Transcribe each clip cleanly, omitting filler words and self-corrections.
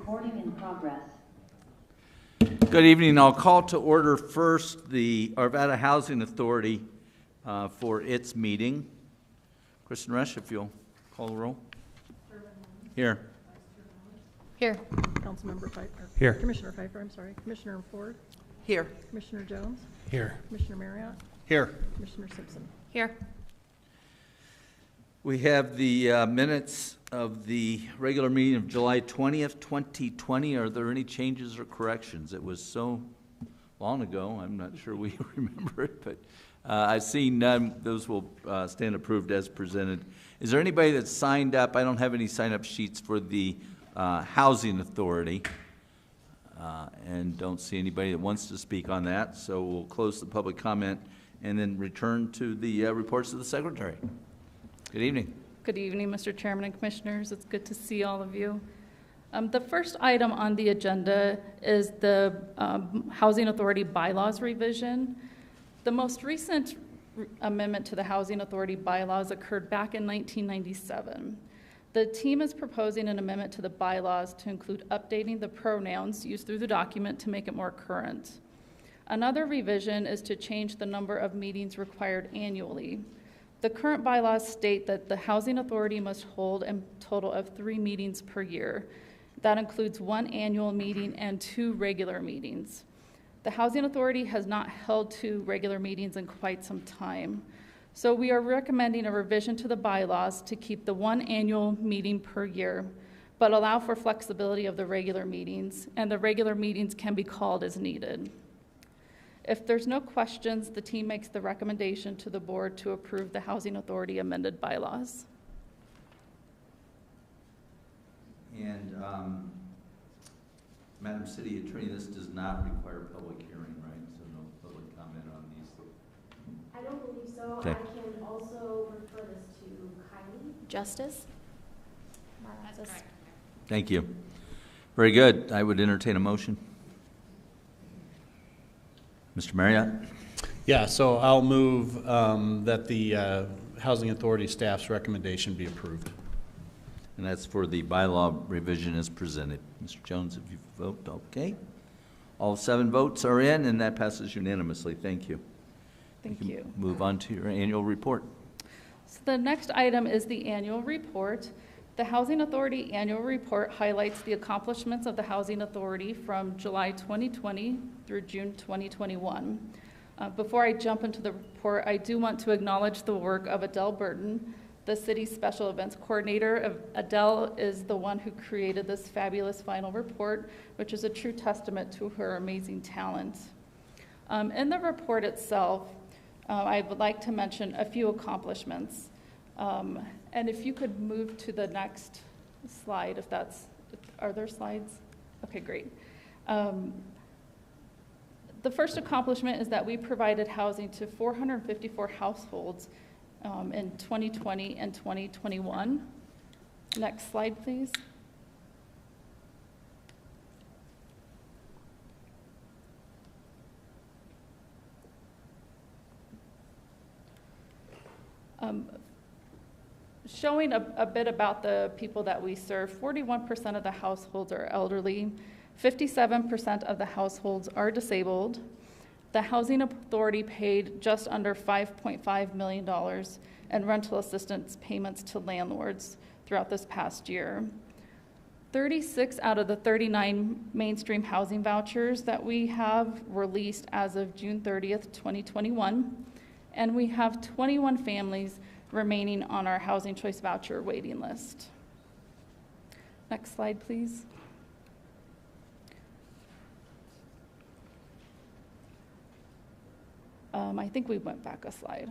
Recording in progress. Good evening. I'll call to order first the Arvada Housing Authority for its meeting. Kristen Rush, if you'll call the roll. Here. Here. Councilmember Pfeiffer. Here. Commissioner Pfeiffer, I'm sorry. Commissioner Ford. Here. Commissioner Jones. Here. Commissioner Marriott. Here. Commissioner Simpson. Here. We have the minutes of the regular meeting of July 20th, 2020. Are there any changes or corrections? It was so long ago, I'm not sure we remember it, but I've seen none. Those will stand approved as presented. Is there anybody that's signed up? I don't have any sign-up sheets for the Housing Authority, and don't see anybody that wants to speak on that, so we'll close the public comment and then return to the reports of the Secretary. Good evening. Good evening, Mr. Chairman and Commissioners. It's good to see all of you. The first item on the agenda is the Housing Authority bylaws revision. The most recent amendment to the Housing Authority bylaws occurred back in 1997. The team is proposing an amendment to the bylaws to include updating the pronouns used through the document to make it more current. Another revision is to change the number of meetings required annually. The current bylaws state that the Housing Authority must hold a total of 3 meetings per year. That includes 1 annual meeting and 2 regular meetings. The Housing Authority has not held 2 regular meetings in quite some time. So we are recommending a revision to the bylaws to keep the 1 annual meeting per year, but allow for flexibility of the regular meetings, and the regular meetings can be called as needed. If there's no questions, the team makes the recommendation to the board to approve the Housing Authority amended bylaws. And Madam City Attorney, this does not require public hearing, right? So no public comment on these. I don't believe so. Okay. I can also refer this to Kylie. Justice. That's correct. Thank you. Very good. I would entertain a motion. Mr. Marriott? Yeah, so I'll move that the Housing Authority staff's recommendation be approved. And that's for the bylaw revision as presented. Mr. Jones, if you vote, okay. All 7 votes are in, and that passes unanimously. Thank you. Thank you. Move on to your annual report. So the next item is the annual report. The Housing Authority annual report highlights the accomplishments of the Housing Authority from July 2020 through June 2021. Before I jump into the report, I do want to acknowledge the work of Adele Burton, the city's special events coordinator. Adele is the one who created this fabulous final report, which is a true testament to her amazing talent. In the report itself, I would like to mention a few accomplishments. And if you could move to the next slide, if that's, are there slides? Okay, great. The first accomplishment is that we provided housing to 454 households in 2020 and 2021. Next slide, please. Showing a bit about the people that we serve, 41% of the households are elderly, 57% of the households are disabled. The Housing Authority paid just under $5.5 million in rental assistance payments to landlords throughout this past year. 36 out of the 39 mainstream housing vouchers that we have were leased as of June 30th, 2021, and we have 21 families remaining on our Housing Choice Voucher waiting list. Next slide, please. I think we went back a slide.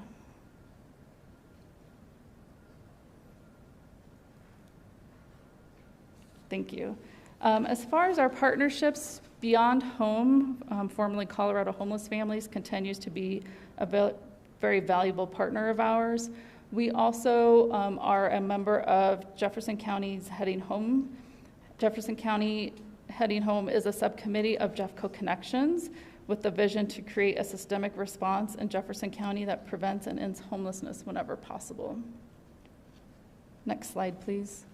Thank you. As far as our partnerships, Beyond Home, formerly Colorado Homeless Families, continues to be a very valuable partner of ours. We also are a member of Jefferson County's Heading Home. Jefferson County Heading Home is a subcommittee of Jeffco Connections with the vision to create a systemic response in Jefferson County that prevents and ends homelessness whenever possible. Next slide, please.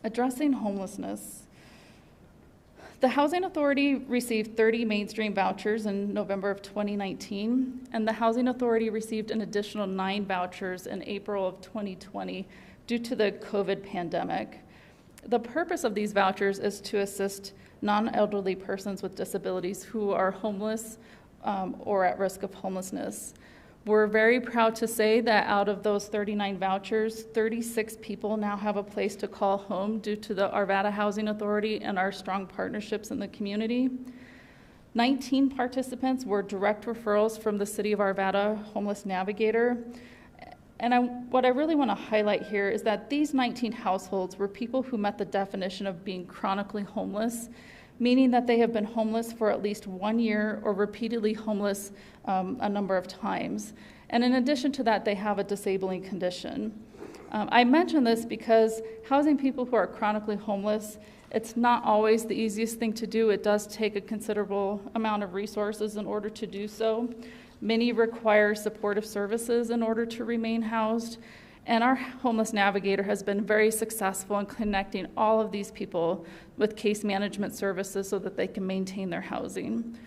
Addressing homelessness. The Housing Authority received 30 mainstream vouchers in November of 2019, and the Housing Authority received an additional 9 vouchers in April of 2020 due to the COVID pandemic. The purpose of these vouchers is to assist non-elderly persons with disabilities who are homeless or at risk of homelessness. We're very proud to say that out of those 39 vouchers, 36 people now have a place to call home due to the Arvada Housing Authority and our strong partnerships in the community. 19 participants were direct referrals from the City of Arvada Homeless Navigator. And what I really want to highlight here is that these 19 households were people who met the definition of being chronically homeless, meaning that they have been homeless for at least 1 year or repeatedly homeless a number of times. And in addition to that, they have a disabling condition. I mention this because housing people who are chronically homeless, it's not always the easiest thing to do. It does take a considerable amount of resources in order to do so. Many require supportive services in order to remain housed. And our homeless navigator has been very successful in connecting all of these people with case management services so that they can maintain their housing.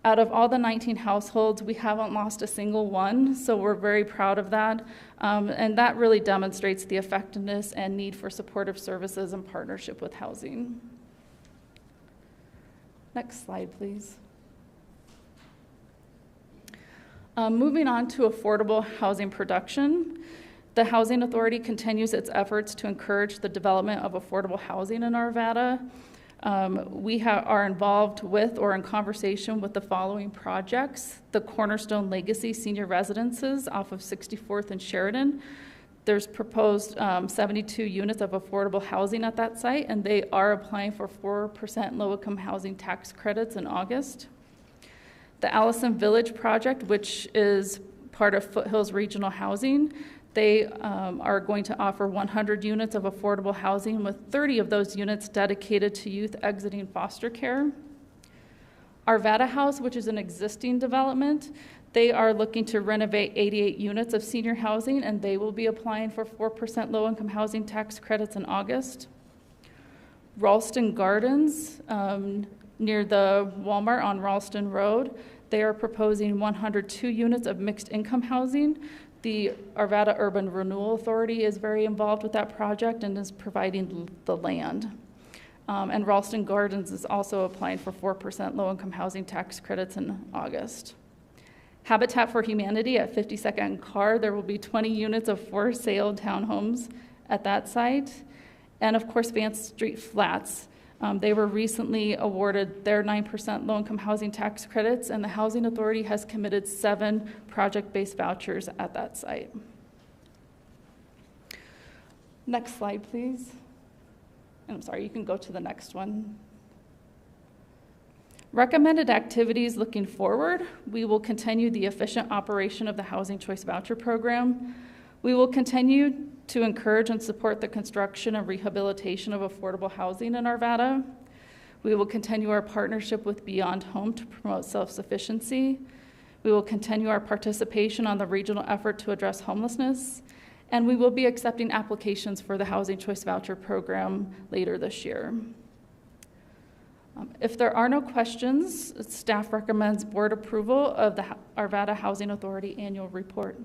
Out of all the 19 households, we haven't lost a single one, so we're very proud of that. And that really demonstrates the effectiveness and need for supportive services and partnership with housing. Next slide, please. Moving on to affordable housing production. The Housing Authority continues its efforts to encourage the development of affordable housing in Arvada. We are involved with or in conversation with the following projects: the Cornerstone Legacy Senior Residences off of 64th and Sheridan. There's proposed 72 units of affordable housing at that site, and they are applying for 4% low-income housing tax credits in August. The Allison Village project, which is part of Foothills Regional Housing, they are going to offer 100 units of affordable housing, with 30 of those units dedicated to youth exiting foster care. Arvada House, which is an existing development, they are looking to renovate 88 units of senior housing, and they will be applying for 4% low-income housing tax credits in August. Ralston Gardens, near the Walmart on Ralston Road, they are proposing 102 units of mixed income housing. The Arvada Urban Renewal Authority is very involved with that project and is providing the land. And Ralston Gardens is also applying for 4% low-income housing tax credits in August. Habitat for Humanity at 52nd and Carr, there will be 20 units of for-sale townhomes at that site. And of course, Vance Street Flats. They were recently awarded their 9% low-income housing tax credits, and the Housing Authority has committed 7 project-based vouchers at that site. Next slide, please. I'm sorry, you can go to the next one. Recommended activities looking forward: we will continue the efficient operation of the Housing Choice Voucher Program. We will continue to encourage and support the construction and rehabilitation of affordable housing in Arvada. We will continue our partnership with Beyond Home to promote self-sufficiency. We will continue our participation on the regional effort to address homelessness. And we will be accepting applications for the Housing Choice Voucher Program later this year. If there are no questions, staff recommends board approval of the Arvada Housing Authority Annual Report.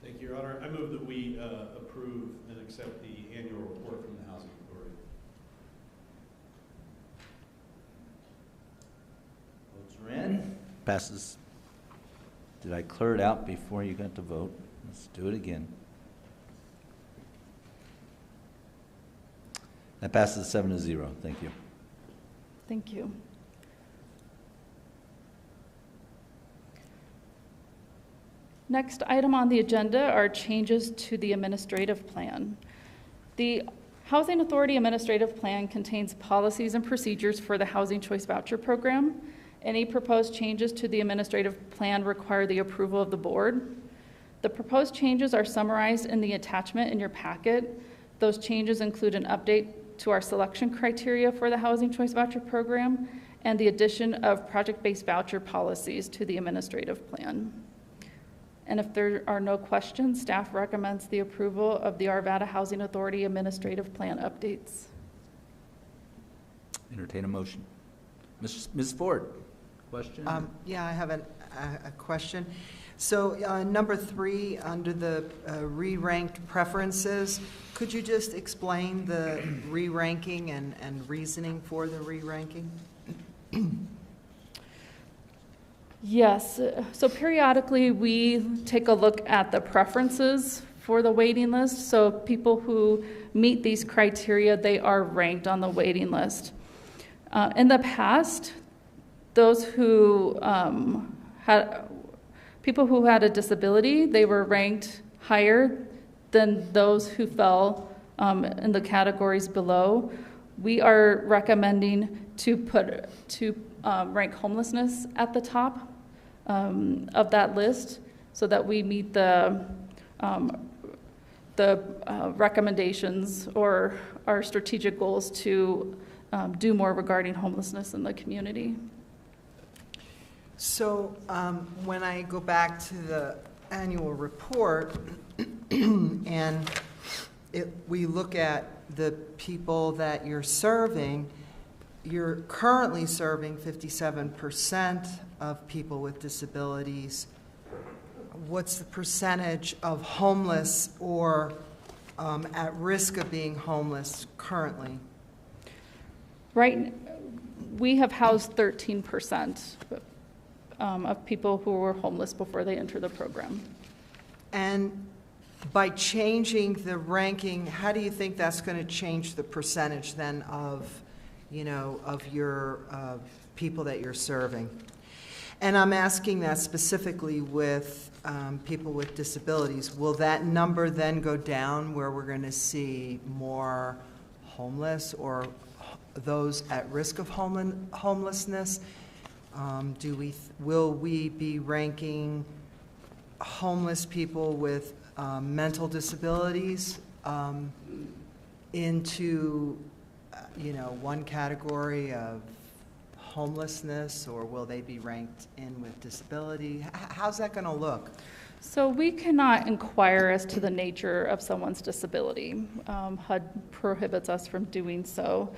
Thank you, Your Honor. I move that we approve and accept the annual report from the Housing Authority. Votes are in. Passes. Did I clear it out before you got to vote? Let's do it again. That passes 7-0. Thank you. Thank you. Next item on the agenda are changes to the administrative plan. The Housing Authority Administrative Plan contains policies and procedures for the Housing Choice Voucher Program. Any proposed changes to the administrative plan require the approval of the board. The proposed changes are summarized in the attachment in your packet. Those changes include an update to our selection criteria for the Housing Choice Voucher Program and the addition of project-based voucher policies to the administrative plan. And if there are no questions, staff recommends the approval of the Arvada Housing Authority Administrative Plan updates. Entertain a motion. Ms. Ford, question? Yeah, I have a question. So number 3, under the re-ranked preferences, could you just explain the re-ranking and reasoning for the re-ranking? Yes, so periodically we take a look at the preferences for the waiting list. So people who meet these criteria, they are ranked on the waiting list. In the past, those who people who had a disability, they were ranked higher than those who fell in the categories below. We are recommending to rank homelessness at the top of that list, so that we meet the recommendations or our strategic goals to do more regarding homelessness in the community. So when I go back to the annual report and we look at the people that you're serving, you're currently serving 57% of people with disabilities. What's the percentage of homeless or at risk of being homeless currently? Right, we have housed 13% of people who were homeless before they entered the program. And by changing the ranking, how do you think that's going to change the percentage then of, of your people that you're serving? And I'm asking that specifically with people with disabilities. Will that number then go down where we're going to see more homeless or those at risk of homelessness? Will we be ranking homeless people with mental disabilities into, one category of homelessness, or will they be ranked in with disability? How's that going to look? So we cannot inquire as to the nature of someone's disability. HUD prohibits us from doing so.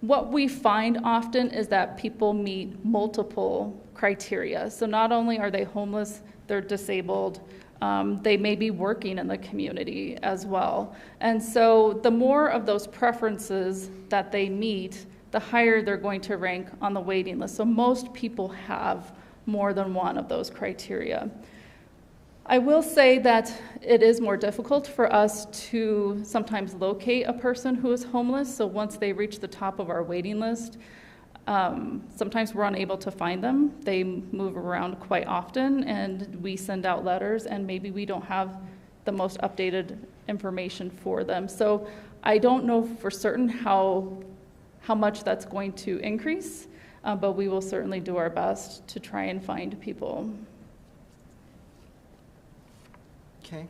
What we find often is that people meet multiple criteria. So not only are they homeless, they're disabled, they may be working in the community as well. And so the more of those preferences that they meet, the higher they're going to rank on the waiting list. So most people have more than one of those criteria. I will say that it is more difficult for us to sometimes locate a person who is homeless. So once they reach the top of our waiting list, sometimes we're unable to find them. They move around quite often, and we send out letters, and maybe we don't have the most updated information for them. So I don't know for certain how much that's going to increase, but we will certainly do our best to try and find people. Okay,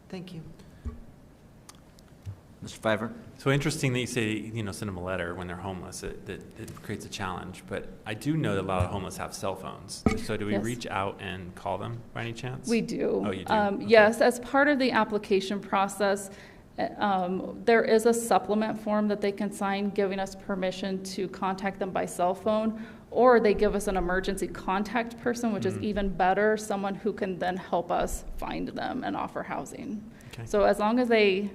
thank you. Mr. Pfeiffer? So interesting that you say, send them a letter when they're homeless. It creates a challenge. But I do know that a lot of homeless have cell phones. So do we Yes. reach out and call them by any chance? We do. Oh, you do? Okay. Yes, as part of the application process, there is a supplement form that they can sign giving us permission to contact them by cell phone, or they give us an emergency contact person, which is even better, someone who can then help us find them and offer housing. Okay. So as long as they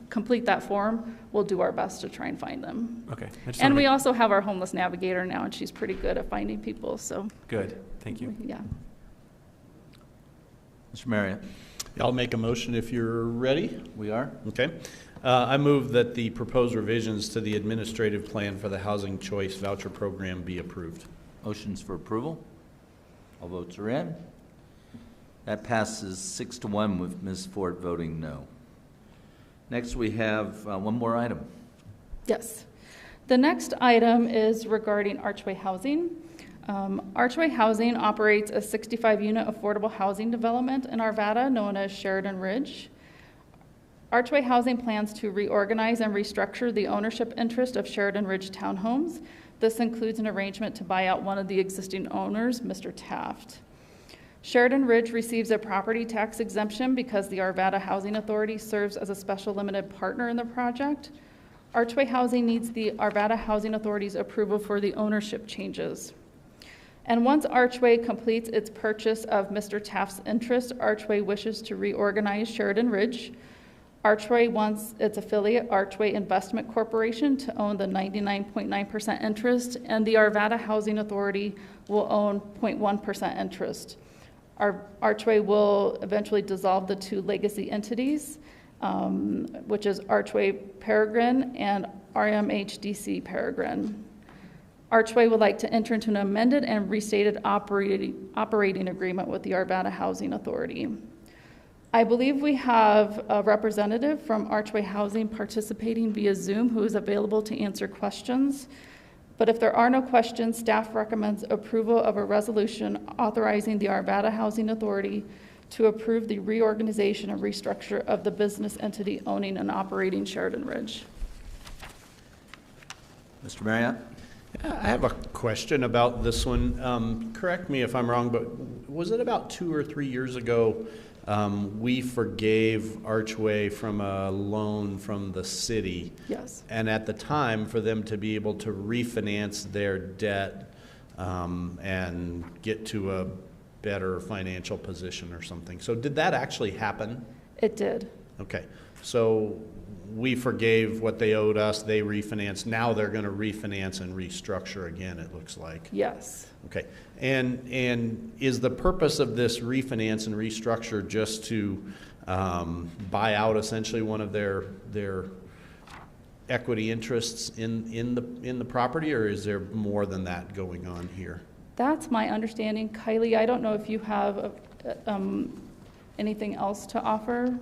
complete that form, we'll do our best to try and find them. Okay. And we also have our homeless navigator now, and she's pretty good at finding people, so. Good. Thank you. Yeah. Mr. Marriott? I'll make a motion if you're ready. We are? Okay. I move that the proposed revisions to the administrative plan for the Housing Choice Voucher Program be approved. Motions for approval? All votes are in. That passes 6-1 with Ms. Ford voting no. Next, we have one more item. Yes. The next item is regarding Archway Housing. Archway Housing operates a 65-unit affordable housing development in Arvada known as Sheridan Ridge. Archway Housing plans to reorganize and restructure the ownership interest of Sheridan Ridge Townhomes. This includes an arrangement to buy out one of the existing owners, Mr. Taft. Sheridan Ridge receives a property tax exemption because the Arvada Housing Authority serves as a special limited partner in the project. Archway Housing needs the Arvada Housing Authority's approval for the ownership changes. And once Archway completes its purchase of Mr. Taft's interest, Archway wishes to reorganize Sheridan Ridge. Archway wants its affiliate, Archway Investment Corporation, to own the 99.9% interest, and the Arvada Housing Authority will own 0.1% interest. Archway will eventually dissolve the two legacy entities, which is Archway Peregrine and RMHDC Peregrine. Archway would like to enter into an amended and restated operating agreement with the Arvada Housing Authority. I believe we have a representative from Archway Housing participating via Zoom who is available to answer questions. But if there are no questions, staff recommends approval of a resolution authorizing the Arvada Housing Authority to approve the reorganization and restructure of the business entity owning and operating Sheridan Ridge. Mr. Marriott? I have a question about this one. Correct me if I'm wrong, but was it about 2 or 3 years ago we forgave Archway from a loan from the city? Yes. And at the time, for them to be able to refinance their debt and get to a better financial position or something. So did that actually happen? It did. Okay. So we forgave what they owed us, they refinanced, now they're going to refinance and restructure again, it looks like. Yes. Okay. And is the purpose of this refinance and restructure just to buy out essentially one of their equity interests in the property, or is there more than that going on here? That's my understanding. Kylie, I don't know if you have anything else to offer.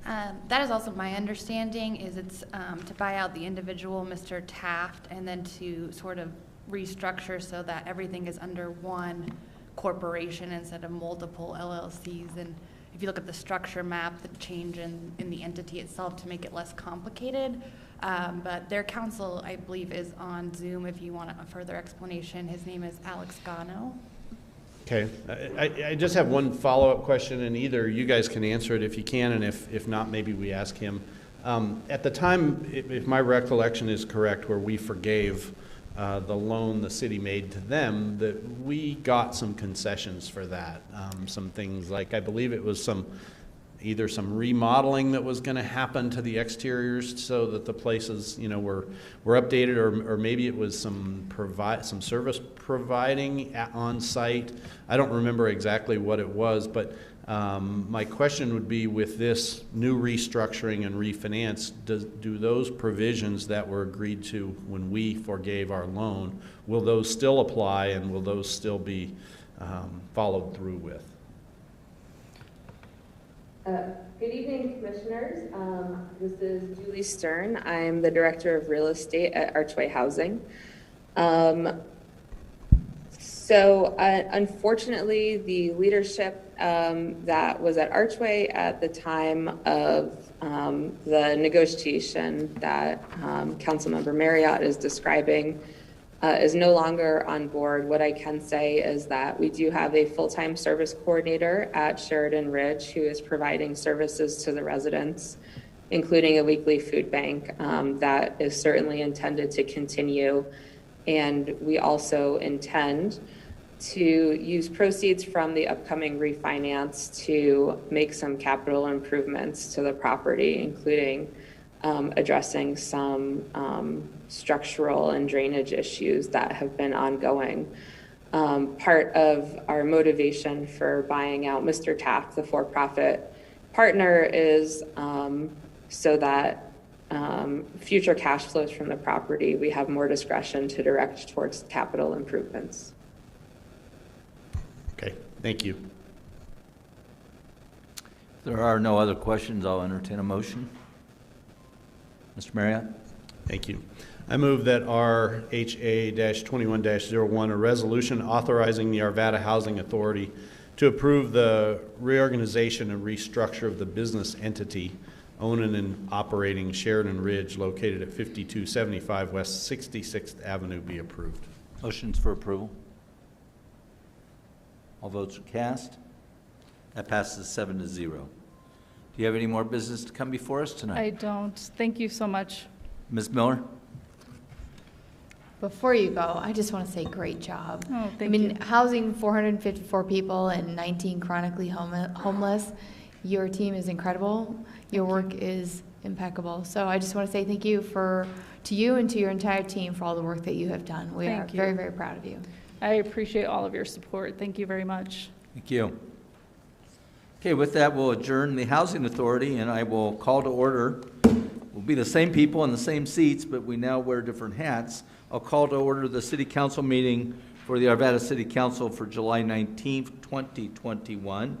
That is also my understanding, is it's to buy out the individual, Mr. Taft, and then to sort of restructure so that everything is under one corporation instead of multiple LLCs. And if you look at the structure map, the change in the entity itself to make it less complicated. But their counsel, I believe, is on Zoom if you want a further explanation. His name is Alex Gano. Okay. I just have one follow-up question, and either you guys can answer it if you can, and if not, maybe we ask him. At the time, if my recollection is correct, where we forgave the loan the city made to them, that we got some concessions for that. Some things like, I believe it was either some remodeling that was going to happen to the exteriors so that the places, were updated, or maybe it was some service providing on site. I don't remember exactly what it was, but my question would be, with this new restructuring and refinance, do those provisions that were agreed to when we forgave our loan, will those still apply, and will those still be followed through with? Good evening, Commissioners. This is Julie Stern. I'm the Director of Real Estate at Archway Housing. Unfortunately, the leadership that was at Archway at the time of the negotiation that Councilmember Marriott is describing is no longer on board. What I can say is that we do have a full-time service coordinator at Sheridan Ridge who is providing services to the residents, including a weekly food bank that is certainly intended to continue. And we also intend to use proceeds from the upcoming refinance to make some capital improvements to the property, including addressing some structural and drainage issues that have been ongoing. Part of our motivation for buying out Mr. Taft, the for-profit partner, is so that future cash flows from the property, we have more discretion to direct towards capital improvements. Okay, thank you. If there are no other questions, I'll entertain a motion. Mr. Marriott? Thank you. I move that our HA-21-01, a resolution authorizing the Arvada Housing Authority to approve the reorganization and restructure of the business entity owning and operating Sheridan Ridge located at 5275 West 66th Avenue be approved. Motions for approval. All votes are cast. That passes 7-0. Do you have any more business to come before us tonight? I don't. Thank you so much. Ms. Miller? Before you go, I just want to say great job. Oh, I thank mean, you. housing 454 people and 19 chronically homeless, your team is incredible. Your work is impeccable. So I just want to say thank you to you and to your entire team for all the work that you have done. We are Thank you. very, very proud of you. I appreciate all of your support. Thank you very much. Thank you. Okay, with that, we'll adjourn the Housing Authority, and I will call to order. We'll be the same people in the same seats, but we now wear different hats. I'll call to order the City Council meeting for the Arvada City Council for July 19th, 2021.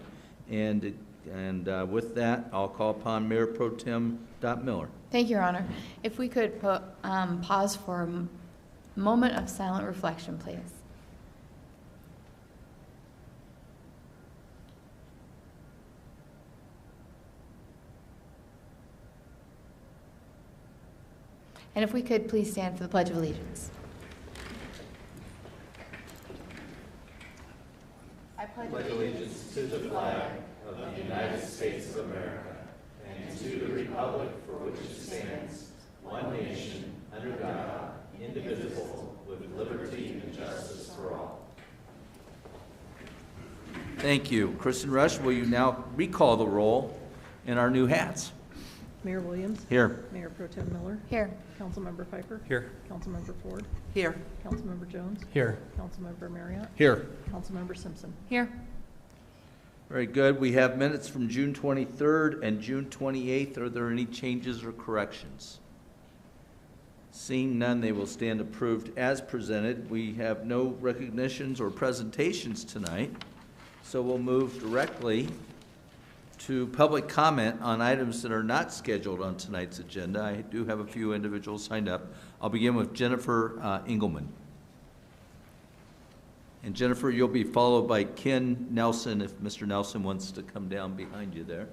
And with that, I'll call upon Mayor Pro Tem Dot Miller. Thank you, Your Honor. If we could pause for a moment of silent reflection, please. And if we could please stand for the Pledge of Allegiance. I pledge allegiance to the flag of the United States of America and to the republic for which it stands, one nation, under God, indivisible, with liberty and justice for all. Thank you. Kristen Rush, will you now recall the roll in our new hats? Mayor Williams. Here. Mayor Pro Tem Miller. Here. Councilmember Pfeiffer. Here. Councilmember Ford. Here. Councilmember Jones. Here. Councilmember Marriott. Here. Councilmember Simpson. Here. Very good. We have minutes from June 23rd and June 28th. Are there any changes or corrections? Seeing none, they will stand approved as presented. We have no recognitions or presentations tonight, so we'll move directly to public comment on items that are not scheduled on tonight's agenda. I do have a few individuals signed up. I'll begin with Jennifer Engelman. And Jennifer, you'll be followed by Ken Nelson if Mr. Nelson wants to come down behind you there.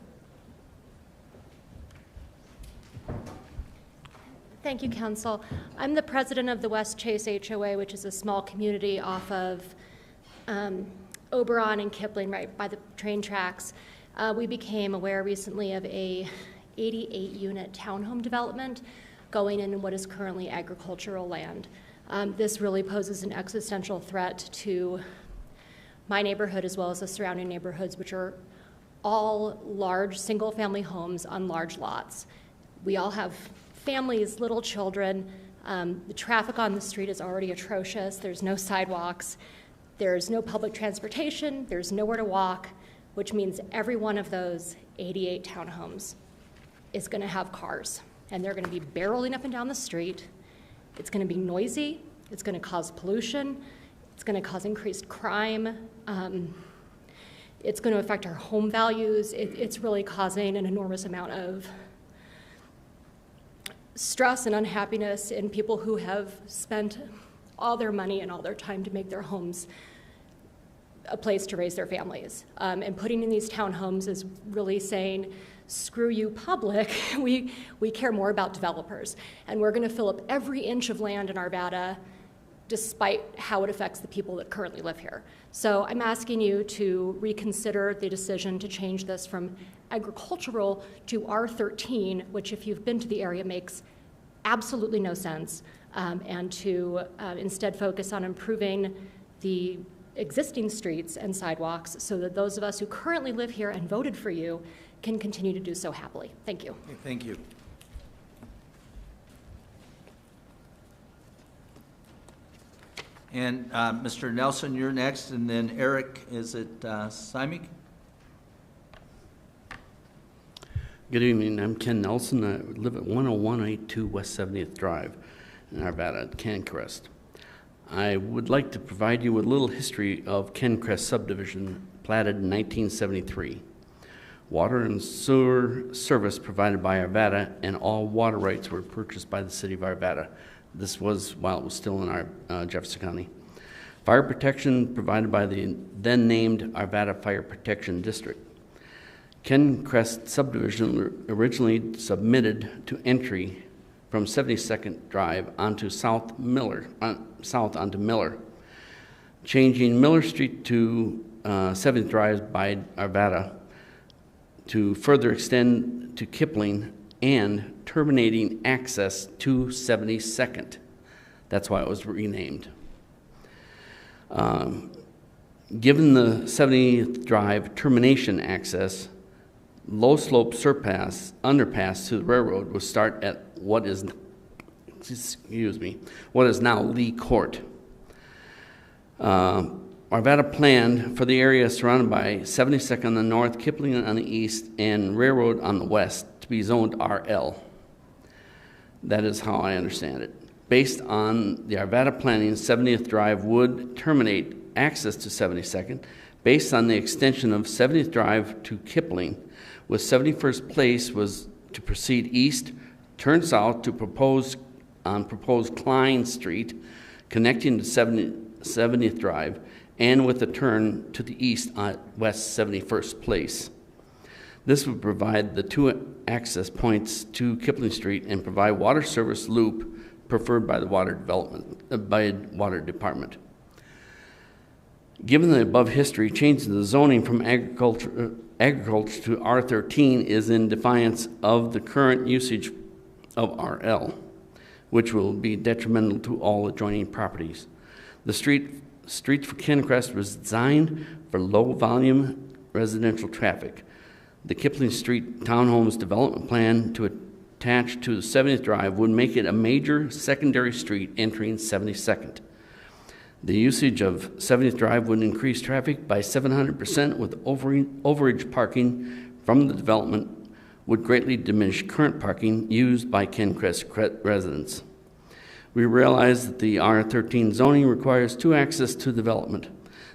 Thank you, Council. I'm the president of the West Chase HOA, which is a small community off of Oberon and Kipling, right by the train tracks. We became aware recently of a 88-unit townhome development going in what is currently agricultural land. This really poses an existential threat to my neighborhood as well as the surrounding neighborhoods, which are all large single-family homes on large lots. We all have families, little children. The traffic on the street is already atrocious. There's no sidewalks. There's no public transportation. There's nowhere to walk, which means every one of those 88 townhomes is going to have cars, and they're going to be barreling up and down the street. It's going to be noisy. It's going to cause pollution. It's going to cause increased crime. It's going to affect our home values. It's really causing an enormous amount of stress and unhappiness in people who have spent all their money and all their time to make their homes a place to raise their families. And putting in these townhomes is really saying, screw you, public. We care more about developers. And we're going to fill up every inch of land in Arvada despite how it affects the people that currently live here. So I'm asking you to reconsider the decision to change this from agricultural to R13, which if you've been to the area makes absolutely no sense, and to instead focus on improving the existing streets and sidewalks so that those of us who currently live here and voted for you can continue to do so happily. Thank you. Okay, thank you. And Mr. Nelson, you're next, and then Eric, is it Simic? Good evening. I'm Ken Nelson. I live at 10182 West 70th Drive in Arvada at Cancrest. I would like to provide you with a little history of Cancrest subdivision platted in 1973. Water and sewer service provided by Arvada, and all water rights were purchased by the city of Arvada. This was while it was still in our Jefferson County. Fire protection provided by the then named Arvada Fire Protection District. Cancrest subdivision originally submitted to entry from 72nd Drive onto south onto Miller, changing Miller Street to 7th Drive by Arvada to further extend to Kipling and terminating access to 72nd. That's why it was renamed. Given the 70th Drive termination access, low slope underpass to the railroad will start at what is now Lee Court. Arvada planned for the area surrounded by 72nd on the north, Kipling on the east, and Railroad on the west to be zoned RL. That is how I understand it. Based on the Arvada planning, 70th Drive would terminate access to 72nd based on the extension of 70th Drive to Kipling, with 71st Place was to proceed east, turn south to proposed Klein Street, connecting to 70th Drive, and with a turn to the east on West 71st Place. This would provide the two access points to Kipling Street and provide water service loop preferred by the water department. Given the above history, changing the zoning from agriculture to R13 is in defiance of the current usage of RL, which will be detrimental to all adjoining properties. The streets for Kencrest was designed for low-volume residential traffic. The Kipling Street Townhomes Development Plan to attach to the 70th Drive would make it a major secondary street entering 72nd. The usage of 70th Drive would increase traffic by 700%, with overage parking from the development would greatly diminish current parking used by Kencrest residents. We realize that the R13 zoning requires two access to development.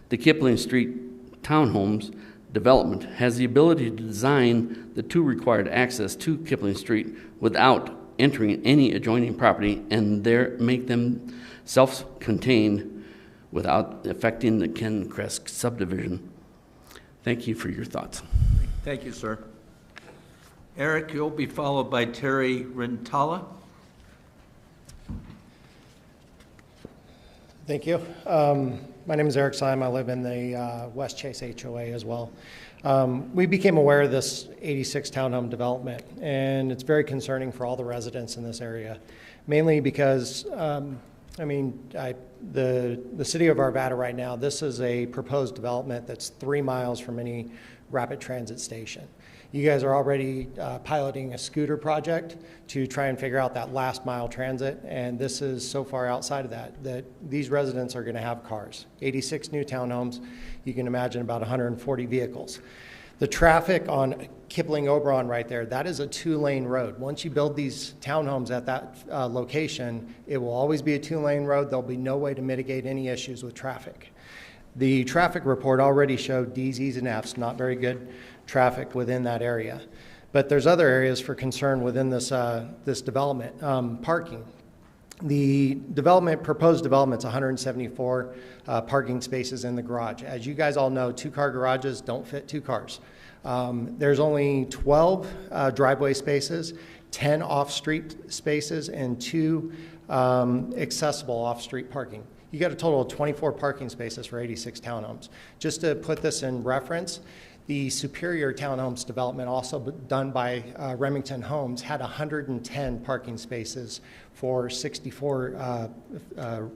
The Kipling Street Townhomes Development has the ability to design the two required access to Kipling Street without entering any adjoining property and there make them self-contained without affecting the Kencrest subdivision. Thank you for your thoughts. Thank you, sir. Eric, you'll be followed by Terry Rintala. Thank you. My name is Eric Syme. I live in the West Chase HOA as well. We became aware of this 86 townhome development, and it's very concerning for all the residents in this area, mainly because, the city of Arvada right now, this is a proposed development that's 3 miles from any rapid transit station. You guys are already piloting a scooter project to try and figure out that last mile transit, and this is so far outside of that these residents are going to have cars. 86 new townhomes, you can imagine about 140 vehicles. The traffic on Kipling-Oberon right there, that is a 2-lane road. Once you build these townhomes at that location, it will always be a 2-lane road. There'll be no way to mitigate any issues with traffic. The traffic report already showed D's, E's, and F's, not very good traffic within that area. But there's other areas for concern within this, this development. Parking. The proposed development's 174 parking spaces in the garage. As you guys all know, 2-car garages don't fit 2 cars. There's only 12 driveway spaces, 10 off-street spaces, and 2 accessible off-street parking. You got a total of 24 parking spaces for 86 townhomes. Just to put this in reference, the Superior Townhomes development, also done by Remington Homes, had 110 parking spaces for 64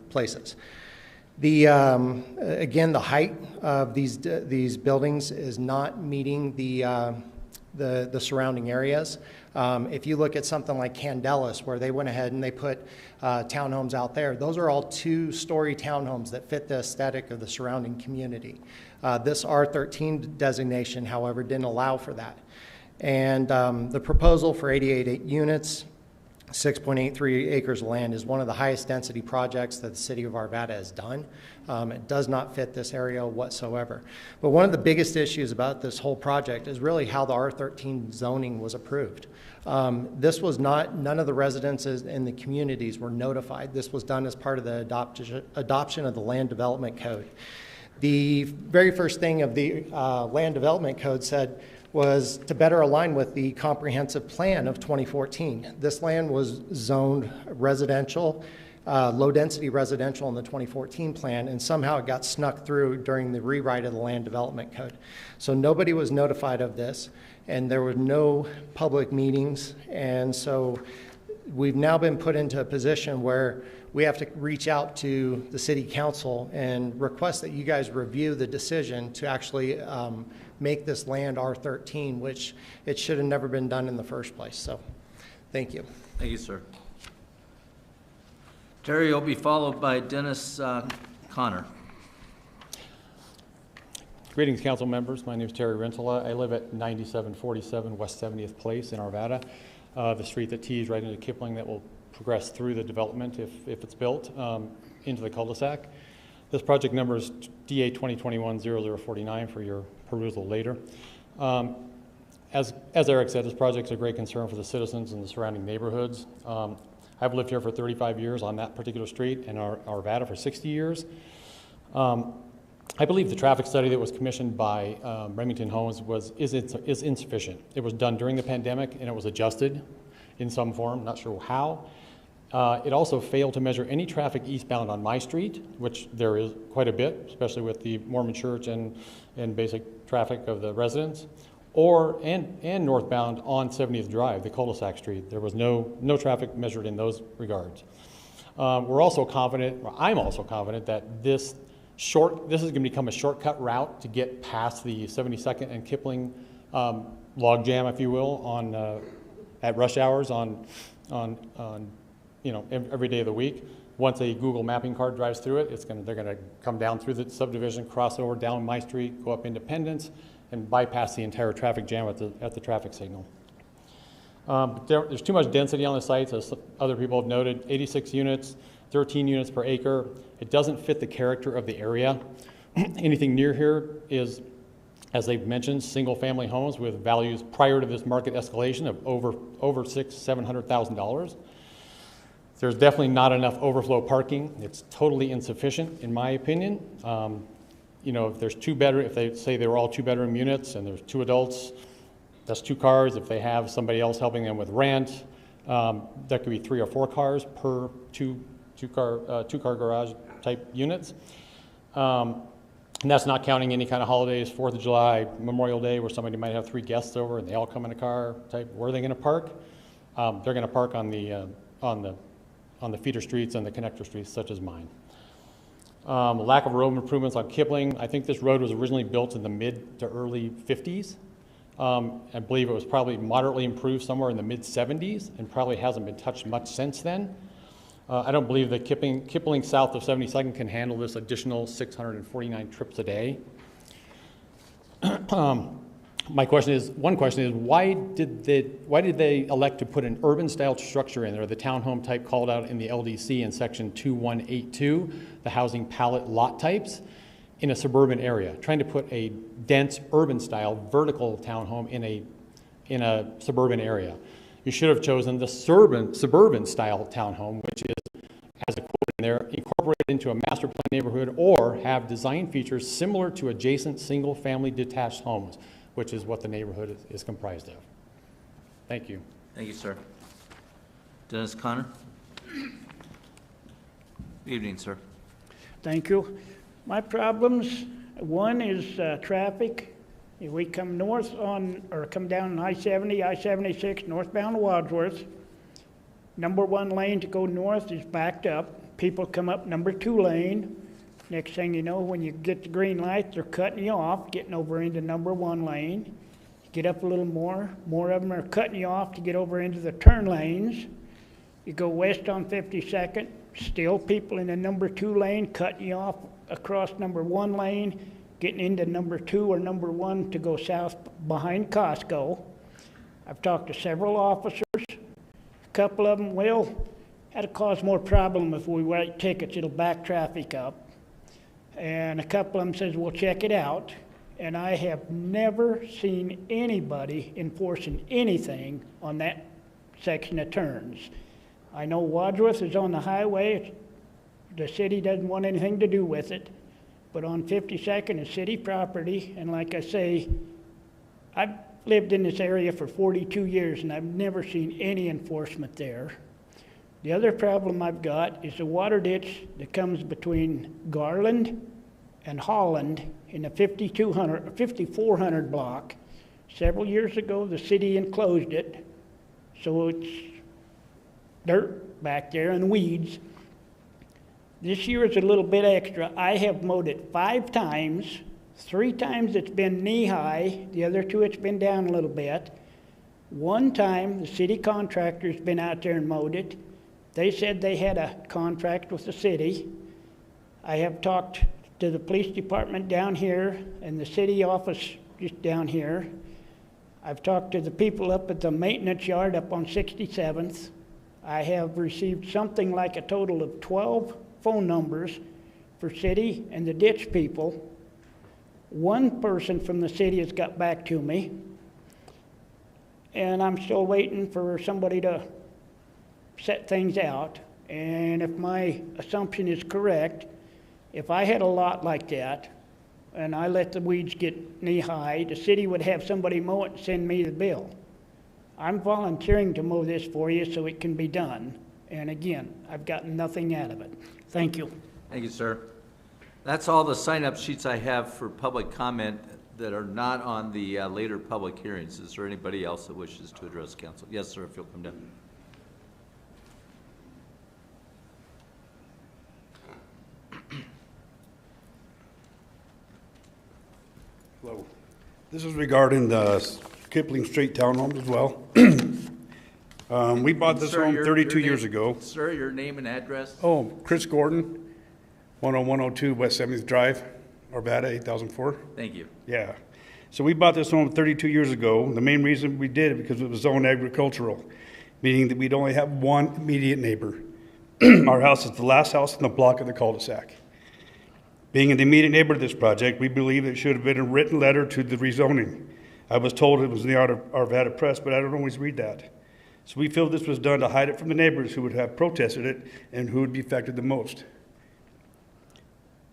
places. Again, the height of these buildings is not meeting the surrounding areas. If you look at something like Candelas, where they went ahead and they put townhomes out there, those are all 2-story townhomes that fit the aesthetic of the surrounding community. This R13 designation, however, didn't allow for that. And the proposal for 88 units, 6.83 acres of land, is one of the highest density projects that the city of Arvada has done. It does not fit this area whatsoever. But one of the biggest issues about this whole project is really how the R13 zoning was approved. This was not, none of the residences in the communities were notified. This was done as part of the adoption of the Land Development Code. The very first thing of the Land Development Code said was to better align with the comprehensive plan of 2014. This land was zoned residential low-density residential in the 2014 plan, and somehow it got snuck through during the rewrite of the Land Development Code. So nobody was notified of this, and there were no public meetings, and so we've now been put into a position where we have to reach out to the city council and request that you guys review the decision to actually make this land R13, which it should have never been done in the first place. So, thank you. Thank you, sir. Terry, you'll be followed by Dennis Connor. Greetings, council members. My name is Terry Rentola. I live at 9747 West 70th Place in Arvada, the street that tees right into Kipling that will progress through the development if it's built into the cul-de-sac. This project number is DA 2021-0049 for your perusal later. As Eric said, this project is a great concern for the citizens and the surrounding neighborhoods. I've lived here for 35 years on that particular street, and Arvada for 60 years. I believe the traffic study that was commissioned by Remington Homes is insufficient. It was done during the pandemic, and it was adjusted in some form, not sure how. It also failed to measure any traffic eastbound on my street, which there is quite a bit, especially with the Mormon church and basic traffic of the residents, and northbound on 70th Drive, the cul-de-sac street. There was no traffic measured in those regards. We're also confident, or I'm also confident, that this is going to become a shortcut route to get past the 72nd and Kipling logjam, if you will, at rush hours on every day of the week. Once a Google mapping car drives through it, they're going to come down through the subdivision, cross over down my street, go up Independence, and bypass the entire traffic jam at the traffic signal. There's too much density on the sites, as other people have noted. 86 units, 13 units per acre. It doesn't fit the character of the area. Anything near here is, as they've mentioned, single-family homes with values prior to this market escalation of over $700,000. There's definitely not enough overflow parking. It's totally insufficient, in my opinion. If there's if they say they were all two-bedroom units and there's 2 adults, that's 2 cars. If they have somebody else helping them with rent, that could be 3 or 4 cars per two-car garage type units. And that's not counting any kind of holidays, 4th of July, Memorial Day, where somebody might have 3 guests over and they all come in a car type. Where are they going to park? They're going to park on the feeder streets and the connector streets, such as mine. Lack of road improvements on Kipling. I think this road was originally built in the mid to early 50s. I believe it was probably moderately improved somewhere in the mid 70s and probably hasn't been touched much since then. I don't believe that Kipling south of 72nd can handle this additional 649 trips a day. One question is, why did they elect to put an urban style structure in there, the townhome type called out in the LDC in section 2182, the housing pallet lot types, in a suburban area, trying to put a dense urban style vertical townhome in a suburban area. You should have chosen the suburban style townhome, which is, as a quote in there, incorporated into a master plan neighborhood or have design features similar to adjacent single family detached homes, which is what the neighborhood is comprised of. Thank you. Thank you, sir. Dennis Connor. Good evening, sir. Thank you. My problems, one is traffic. If we come north come down on I-70, I-76, northbound Wadsworth, number 1 lane to go north is backed up. People come up number 2 lane. Next thing you know, when you get the green light, they're cutting you off, getting over into number 1 lane. You get up a little more of them are cutting you off to get over into the turn lanes. You go west on 52nd, still people in the number 2 lane cutting you off across number 1 lane, getting into number 2 or number 1 to go south behind Costco. I've talked to several officers. A couple of them, that'll cause more problem if we write tickets, it'll back traffic up. And a couple of them says, we'll check it out. And I have never seen anybody enforcing anything on that section of turns. I know Wadsworth is on the highway. The city doesn't want anything to do with it. But on 52nd is city property. And like I say, I've lived in this area for 42 years and I've never seen any enforcement there. The other problem I've got is the water ditch that comes between Garland and Holland in the 5400 block. Several years ago, the city enclosed it, so it's dirt back there and weeds. This year is a little bit extra. I have mowed it 5 times. 3 times it's been knee-high. The other 2 it's been down a little bit. 1 time, the city contractor's been out there and mowed it. They said they had a contract with the city. I have talked to the police department down here and the city office just down here. I've talked to the people up at the maintenance yard up on 67th. I have received something like a total of 12 phone numbers for city and the ditch people. 1 person from the city has got back to me, and I'm still waiting for somebody to set things out. And if my assumption is correct, if I had a lot like that and I let the weeds get knee-high, the city would have somebody mow it and send me the bill. I'm volunteering to mow this for you so it can be done. And again, I've gotten nothing out of it. Thank you. Thank you, sir. That's all the sign-up sheets I have for public comment that are not on the later public hearings. Is there anybody else that wishes to address council? Yes, sir, if you'll come down. Hello. This is regarding the Kipling Street townhomes as well. We bought this Sir, home your 32 name- years ago. Sir, your name and address? Oh, Chris Gordon, 10102 West 70th Drive, Arvada, 8004. Thank you. Yeah. So we bought this home 32 years ago. The main reason we did it because it was zoned agricultural, meaning that we'd only have one immediate neighbor. Our house is the last house in the block of the cul-de-sac. Being an immediate neighbor to this project, we believe it should have been a written letter to the rezoning. I was told it was in the Arvada Press, but I don't always read that. So we feel this was done to hide it from the neighbors who would have protested it and who would be affected the most.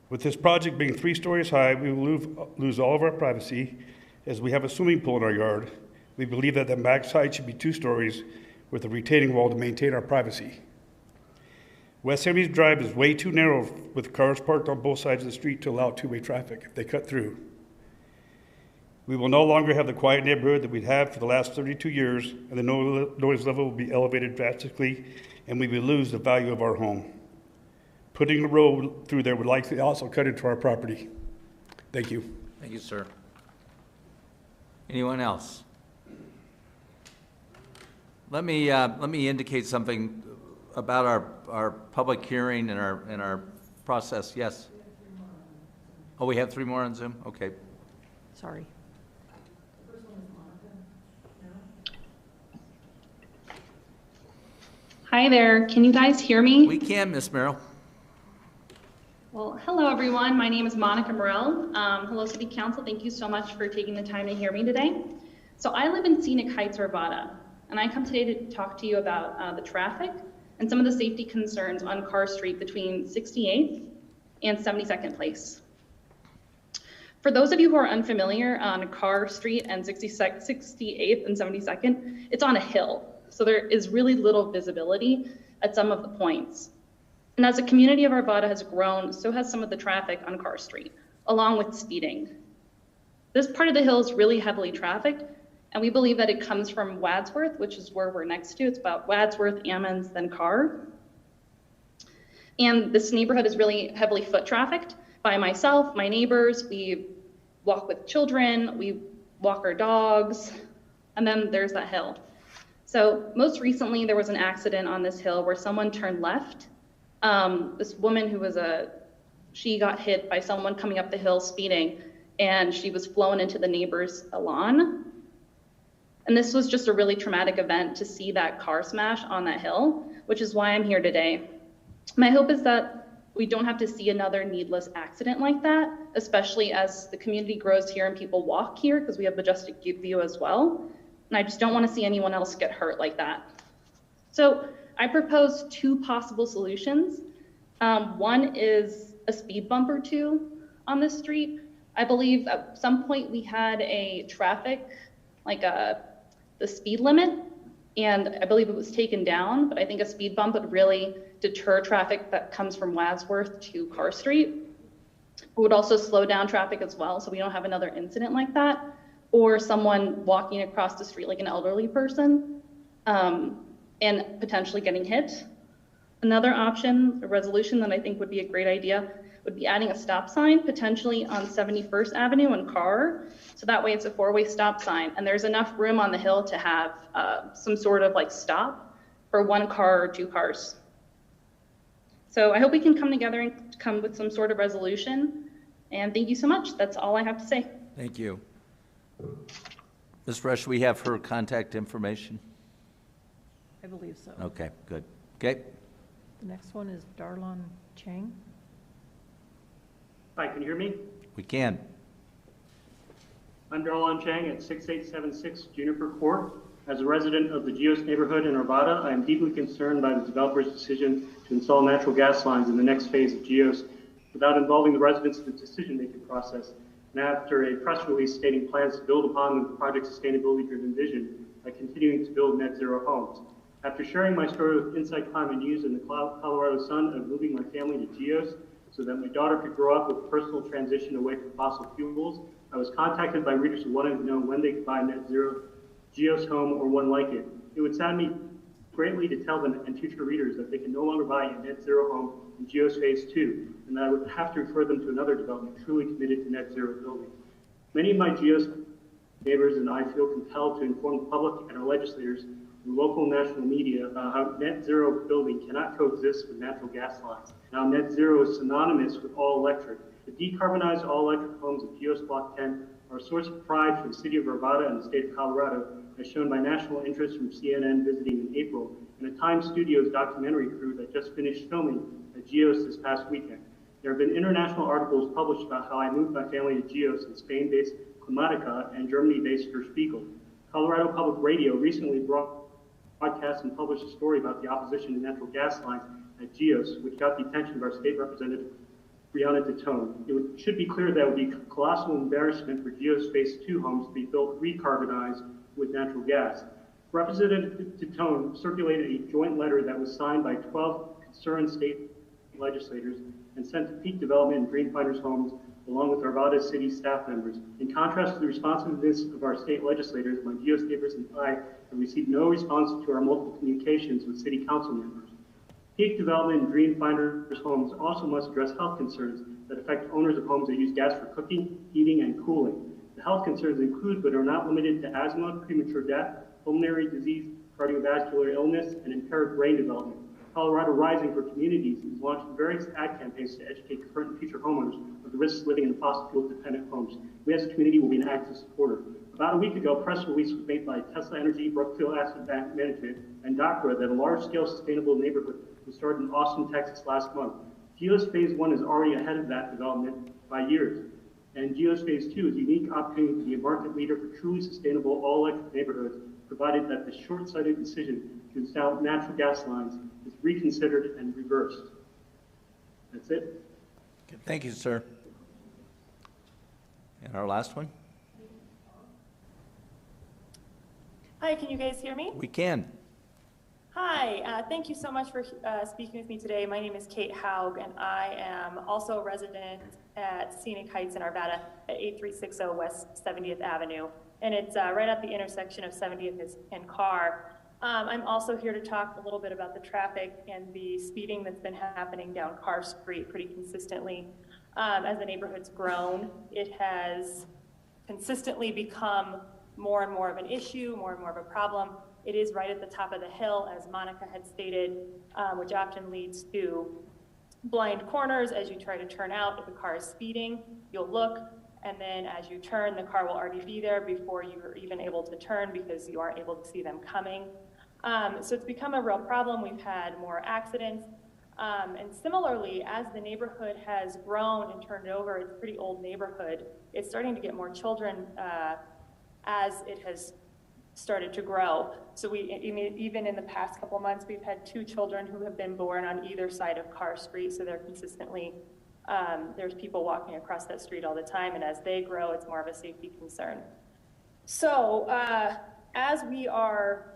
With this project being 3 stories high, we will lose all of our privacy as we have a swimming pool in our yard. We believe that the max height should be 2 stories with a retaining wall to maintain our privacy. West 70th Drive is way too narrow with cars parked on both sides of the street to allow 2-way traffic if they cut through. We will no longer have the quiet neighborhood that we've had for the last 32 years, and the noise level will be elevated drastically, and we will lose the value of our home. Putting a road through there would likely also cut into our property. Thank you. Thank you, sir. Anyone else? Let me indicate something about our public hearing and our process. Yes. Oh, we have 3 more on Zoom? Okay. Sorry. Hi there. Can you guys hear me? We can, Miss Merrill. Well, hello everyone. My name is Monica Morell. Hello City Council. Thank you so much for taking the time to hear me today. So I live in Scenic Heights, Arvada, and I come today to talk to you about the traffic and some of the safety concerns on Carr Street between 68th and 72nd Place. For those of you who are unfamiliar on Carr Street and 68th and 72nd, it's on a hill. So there is really little visibility at some of the points. And as the community of Arvada has grown, so has some of the traffic on Carr Street, along with speeding. This part of the hill is really heavily trafficked, and we believe that it comes from Wadsworth, which is where we're next to. It's about Wadsworth, Ammons, then Carr. And this neighborhood is really heavily foot trafficked by myself, my neighbors. We walk with children, we walk our dogs, and then there's that hill. So most recently, there was an accident on this hill where someone turned left. This woman who was she got hit by someone coming up the hill speeding, and she was flown into the neighbor's lawn. And this was just a really traumatic event to see that car smash on that hill, which is why I'm here today. My hope is that we don't have to see another needless accident like that, especially as the community grows here and people walk here, because we have majestic view as well. And I just don't want to see anyone else get hurt like that. So I propose 2 possible solutions. One is a speed bump or 2 on this street. I believe at some point we had a traffic, like the speed limit and I believe it was taken down, but I think a speed bump would really deter traffic that comes from Wadsworth to Carr Street. It would also slow down traffic as well, so we don't have another incident like that, or someone walking across the street like an elderly person, and potentially getting hit. Another option, a resolution that I think would be a great idea, would be adding a stop sign potentially on 71st Avenue and Carr. So that way it's a four-way stop sign, and there's enough room on the hill to have some sort of like stop for one car or two cars. So I hope we can come together and come with some sort of resolution. And thank you so much. That's all I have to say. Thank you. Ms. Rush, we have her contact information? I believe so. Okay, good. Okay. The next one is Darlon Chang. Hi, can you hear me? We can. I'm Darlon Chang at 6876 Juniper Court. As a resident of the Geos neighborhood in Arvada, I am deeply concerned by the developer's decision to install natural gas lines in the next phase of Geos without involving the residents in the decision-making process, and after a press release stating plans to build upon the project's sustainability-driven vision by continuing to build net zero homes. After sharing my story with Inside Climate News and the Colorado Sun of moving my family to Geos so that my daughter could grow up with a personal transition away from fossil fuels, I was contacted by readers who wanted to know when they could buy a net zero Geos home or one like it. It would sadden me greatly to tell them and future readers that they can no longer buy a net zero home in Geos Phase 2, and that I would have to refer them to another development truly committed to net zero building. Many of my Geos neighbors and I feel compelled to inform the public and our legislators and local and national media about how net zero building cannot coexist with natural gas lines. Now net zero is synonymous with all electric. The decarbonized all electric homes of Geos Block 10 are a source of pride for the city of Arvada and the state of Colorado, as shown by national interest from CNN visiting in April and a Time Studios documentary crew that just finished filming at Geos this past weekend. There have been international articles published about how I moved my family to Geos in Spain-based Climatica and Germany-based Der Spiegel. Colorado Public Radio recently broadcast and published a story about the opposition to natural gas lines at Geos, which got the attention of our state representative, Brianna DeTone. It should be clear that it would be a colossal embarrassment for Geos Phase 2 homes to be built recarbonized with natural gas. Representative DeTone circulated a joint letter that was signed by 12 concerned state legislators and sent to Peak Development and Green Finders Homes along with Arvada City staff members. In contrast to the responsiveness of our state legislators, my Geos neighbors and I have received no response to our multiple communications with city council members. Peak Development and Green Finders Homes also must address health concerns that affect owners of homes that use gas for cooking, heating, and cooling. The health concerns include, but are not limited to asthma, premature death, pulmonary disease, cardiovascular illness, and impaired brain development. Colorado Rising for Communities has launched various ad campaigns to educate current and future homeowners of the risks living in fossil fuel dependent homes. We as a community will be an active supporter. About a week ago, a press release was made by Tesla Energy, Brookfield Asset Management, and DACRA that a large-scale sustainable neighborhood was started in Austin, Texas last month. Geos Phase 1 is already ahead of that development by years. And Geos Phase 2 is a unique opportunity to be a market leader for truly sustainable all-electric neighborhoods, provided that the short-sighted decision to install natural gas lines is reconsidered and reversed. That's it. Okay, thank you, sir. And our last one? Hi, can you guys hear me? We can. Hi, thank you so much for speaking with me today. My name is Kate Haug, and I am also a resident at Scenic Heights in Arvada at 8360 West 70th Avenue. And it's right at the intersection of 70th and Carr. I'm also here to talk a little bit about the traffic and the speeding that's been happening down Carr Street pretty consistently. As the neighborhood's grown, it has consistently become more and more of an issue, more and more of a problem. It is right at the top of the hill, as Monica had stated, which often leads to blind corners as you try to turn out. If a car is speeding, you'll look, and then as you turn, the car will already be there before you're even able to turn because you aren't able to see them coming. So it's become a real problem. We've had more accidents. And similarly, as the neighborhood has grown and turned over, it's a pretty old neighborhood, it's starting to get more children as it has started to grow. So even in the past couple months, we've had 2 children who have been born on either side of Carr Street. So they're consistently, there's people walking across that street all the time. And as they grow, it's more of a safety concern. So as we are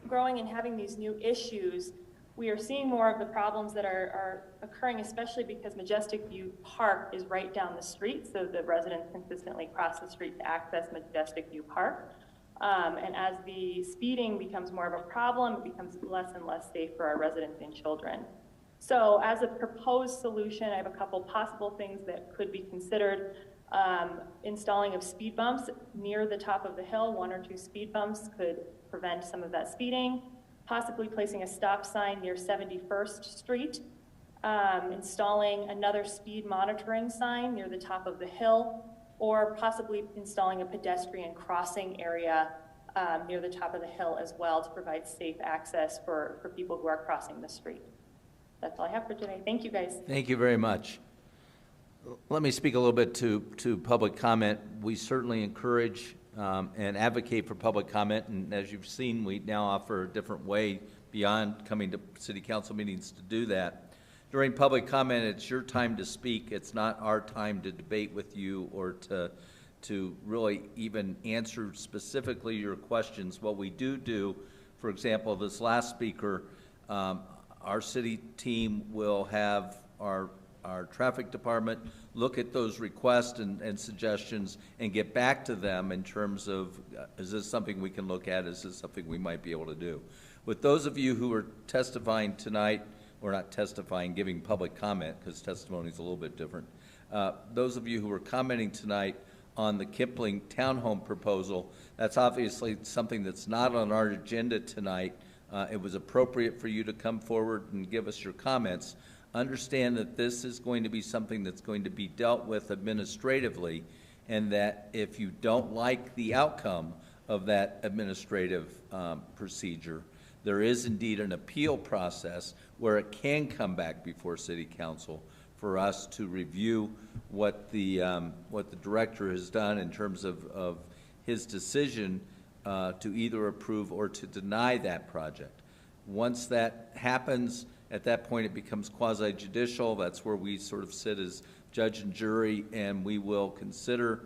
growing and having these new issues, we are seeing more of the problems that are occurring, especially because Majestic View Park is right down the street, so the residents consistently cross the street to access Majestic View Park. And as the speeding becomes more of a problem, it becomes less and less safe for our residents and children. So as a proposed solution, I have a couple possible things that could be considered. Installing of speed bumps near the top of the hill, 1 or 2 speed bumps could prevent some of that speeding. Possibly placing a stop sign near 71st Street. Installing another speed monitoring sign near the top of the hill, or possibly installing a pedestrian crossing area near the top of the hill as well to provide safe access for people who are crossing the street. That's all I have for today. Thank you, guys. Thank you very much. Let me speak a little bit to public comment. We certainly encourage and advocate for public comment, and as you've seen, we now offer a different way beyond coming to city council meetings to do that. During public comment, it's your time to speak. It's not our time to debate with you or to really even answer specifically your questions. What we do, for example, this last speaker, our city team will have our traffic department look at those requests and suggestions and get back to them in terms of, is this something we can look at? Is this something we might be able to do? With those of you who are testifying tonight, or not testifying, giving public comment, because testimony is a little bit different. Those of you who are commenting tonight on the Kipling townhome proposal, that's obviously something that's not on our agenda tonight. It was appropriate for you to come forward and give us your comments. Understand that this is going to be something that's going to be dealt with administratively, and that if you don't like the outcome of that administrative procedure, there is indeed an appeal process where it can come back before City Council for us to review what the director has done in terms of his decision to either approve or to deny that project. Once that happens, at that point it becomes quasi-judicial. That's where we sort of sit as judge and jury, and we will consider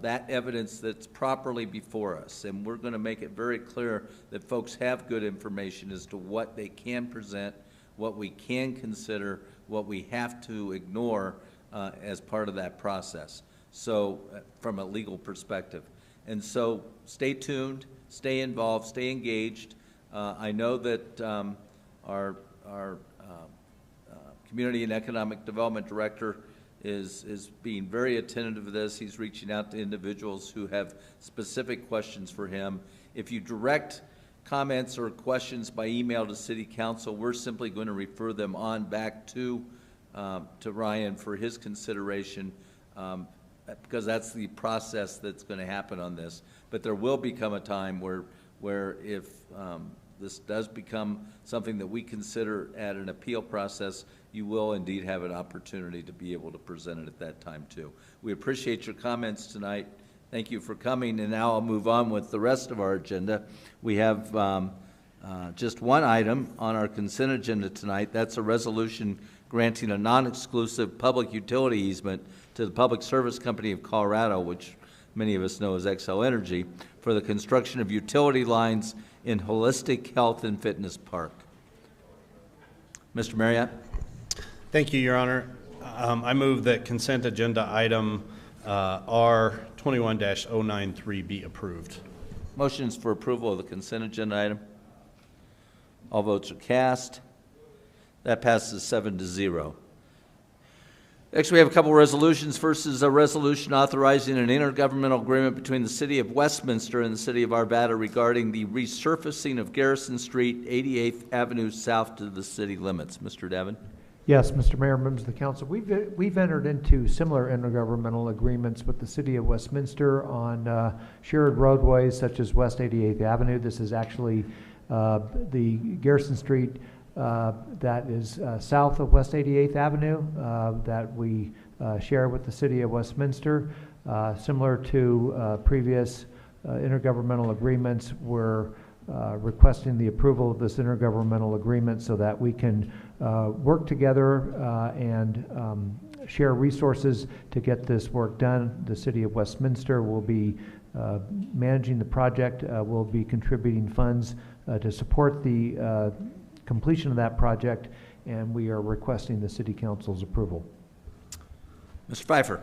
that evidence that's properly before us. And we're going to make it very clear that folks have good information as to what they can present, what we can consider, what we have to ignore as part of that process. So from a legal perspective. And so stay tuned, stay involved, stay engaged. I know that our Community and Economic Development Director is being very attentive to this. He's reaching out to individuals who have specific questions for him. If you direct comments or questions by email to City Council, we're simply going to refer them on back to Ryan for his consideration, because that's the process that's going to happen on this. But there will become a time where if this does become something that we consider at an appeal process, you will indeed have an opportunity to be able to present it at that time too. We appreciate your comments tonight. Thank you for coming, and now I'll move on with the rest of our agenda. We have just one item on our consent agenda tonight. That's a resolution granting a non-exclusive public utility easement to the Public Service Company of Colorado, which many of us know as XL Energy, for the construction of utility lines in Holistic Health and Fitness Park. Mr. Marriott. Thank you, Your Honor. I move that consent agenda item R21-093 be approved. Motions for approval of the consent agenda item. All votes are cast. That passes 7-0. Next, we have a couple resolutions. First is a resolution authorizing an intergovernmental agreement between the City of Westminster and the City of Arvada regarding the resurfacing of Garrison Street, 88th Avenue south to the city limits. Mr. Devon. Yes, Mr. Mayor, members of the council, we've entered into similar intergovernmental agreements with the City of Westminster on shared roadways such as West 88th Avenue. This is actually the Garrison Street that is south of West 88th Avenue that we share with the City of Westminster. Similar to previous intergovernmental agreements, we're requesting the approval of this intergovernmental agreement so that we can work together and share resources to get this work done. The City of Westminster will be managing the project, will be contributing funds to support the completion of that project, and we are requesting the City Council's approval. Mr. Pfeiffer.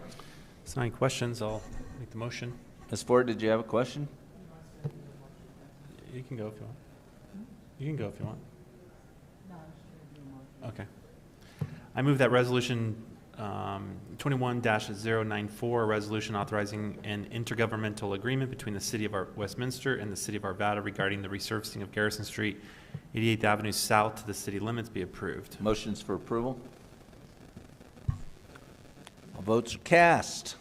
If any questions, I'll make the motion. Ms. Ford, did you have a question? You can go if you want. You can go if you want. Okay. I move that resolution 21-094, a resolution authorizing an intergovernmental agreement between the City of Westminster and the City of Arvada regarding the resurfacing of Garrison Street, 88th Avenue South to the city limits be approved. Motions for approval? All votes are cast.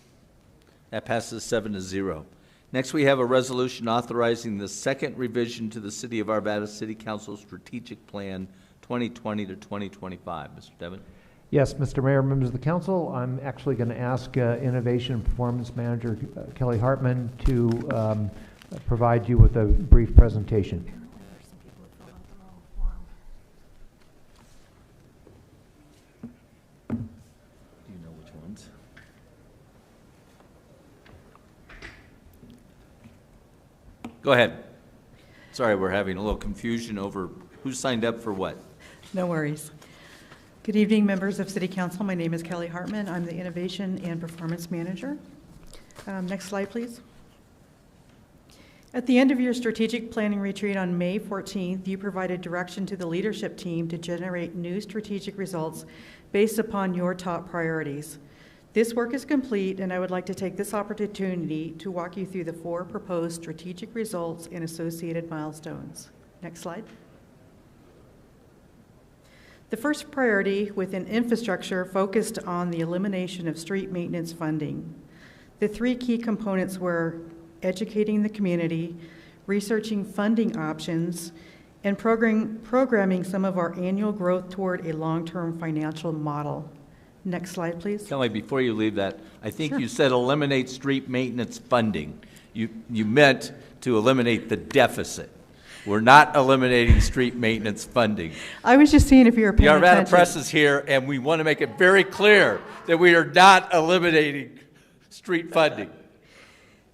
That passes 7-0. Next, we have a resolution authorizing the second revision to the City of Arvada City Council Strategic Plan 2020 to 2025. Mr. Devon. Yes, Mr. Mayor, members of the council, I'm actually going to ask Innovation and Performance Manager Kelly Hartman to provide you with a brief presentation. Do you know which ones? Go ahead. Sorry, we're having a little confusion over who signed up for what. No worries. Good evening, members of City Council. My name is Kelly Hartman. I'm the Innovation and Performance Manager. Next slide, please. At the end of your strategic planning retreat on May 14th, you provided direction to the leadership team to generate new strategic results based upon your top priorities. This work is complete, and I would like to take this opportunity to walk you through the 4 proposed strategic results and associated milestones. Next slide. The first priority within infrastructure focused on the elimination of street maintenance funding. The 3 key components were educating the community, researching funding options, and programming some of our annual growth toward a long-term financial model. Next slide, please. Kelly, before you leave that, I think Sure. you said eliminate street maintenance funding. You meant to eliminate the deficit. We're not eliminating street maintenance funding. I was just seeing if you were The paying Arvada attention. Press is here, and we want to make it very clear that we are not eliminating street funding.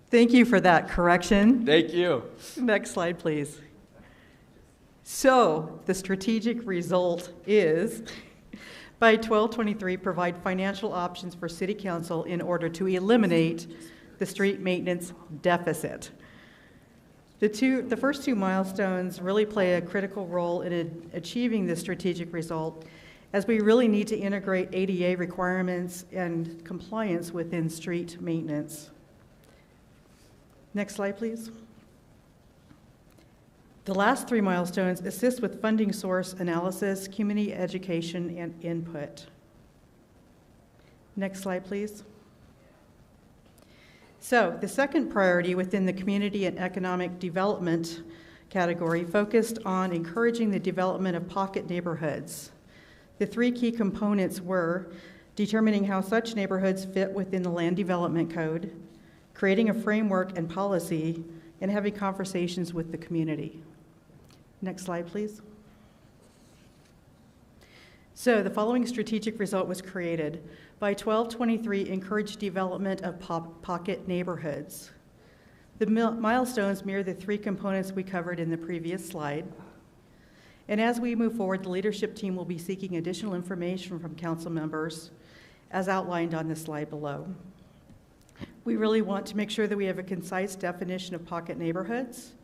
Thank you for that correction. Thank you. Next slide, please. So the strategic result is, by 12/23, provide financial options for City Council in order to eliminate the street maintenance deficit. The first 2 milestones really play a critical role in achieving this strategic result, as we really need to integrate ADA requirements and compliance within street maintenance. Next slide, please. The last 3 milestones assist with funding source analysis, community education, and input. Next slide, please. So the second priority within the community and economic development category focused on encouraging the development of pocket neighborhoods. The 3 key components were determining how such neighborhoods fit within the Land Development Code, creating a framework and policy, and having conversations with the community. Next slide, please. So the following strategic result was created. By 12/23, encourage development of pocket neighborhoods. The milestones mirror the 3 components we covered in the previous slide. And as we move forward, the leadership team will be seeking additional information from council members as outlined on the slide below. We really want to make sure that we have a concise definition of pocket neighborhoods,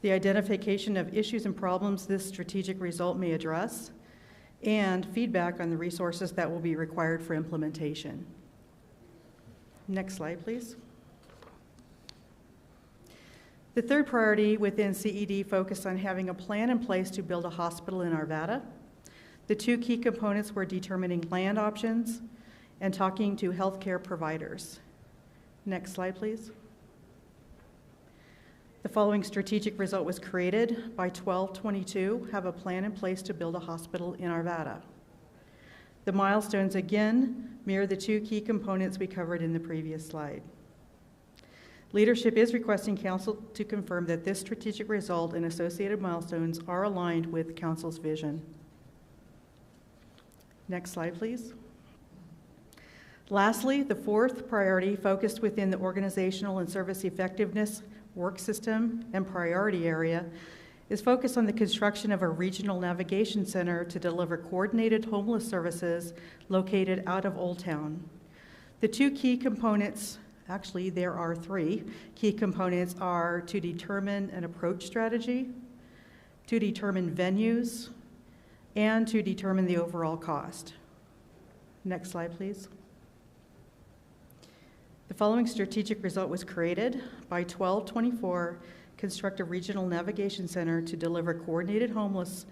the identification of issues and problems this strategic result may address, and feedback on the resources that will be required for implementation. Next slide, please. The third priority within CED focused on having a plan in place to build a hospital in Arvada. The 2 key components were determining land options and talking to healthcare providers. Next slide, please. The following strategic result was created. By 12/22, have a plan in place to build a hospital in Arvada. The milestones again mirror the 2 key components we covered in the previous slide. Leadership is requesting council to confirm that this strategic result and associated milestones are aligned with council's vision. Next slide, please. Lastly, the fourth priority, focused within the organizational and service effectiveness work system and priority area, is focused on the construction of a regional navigation center to deliver coordinated homeless services located out of Old Town. The two key components, actually there are three key components, are to determine an approach strategy, to determine venues, and to determine the overall cost. Next slide, please. The following strategic result was created. By 12/24, construct a regional navigation center to deliver coordinated homeless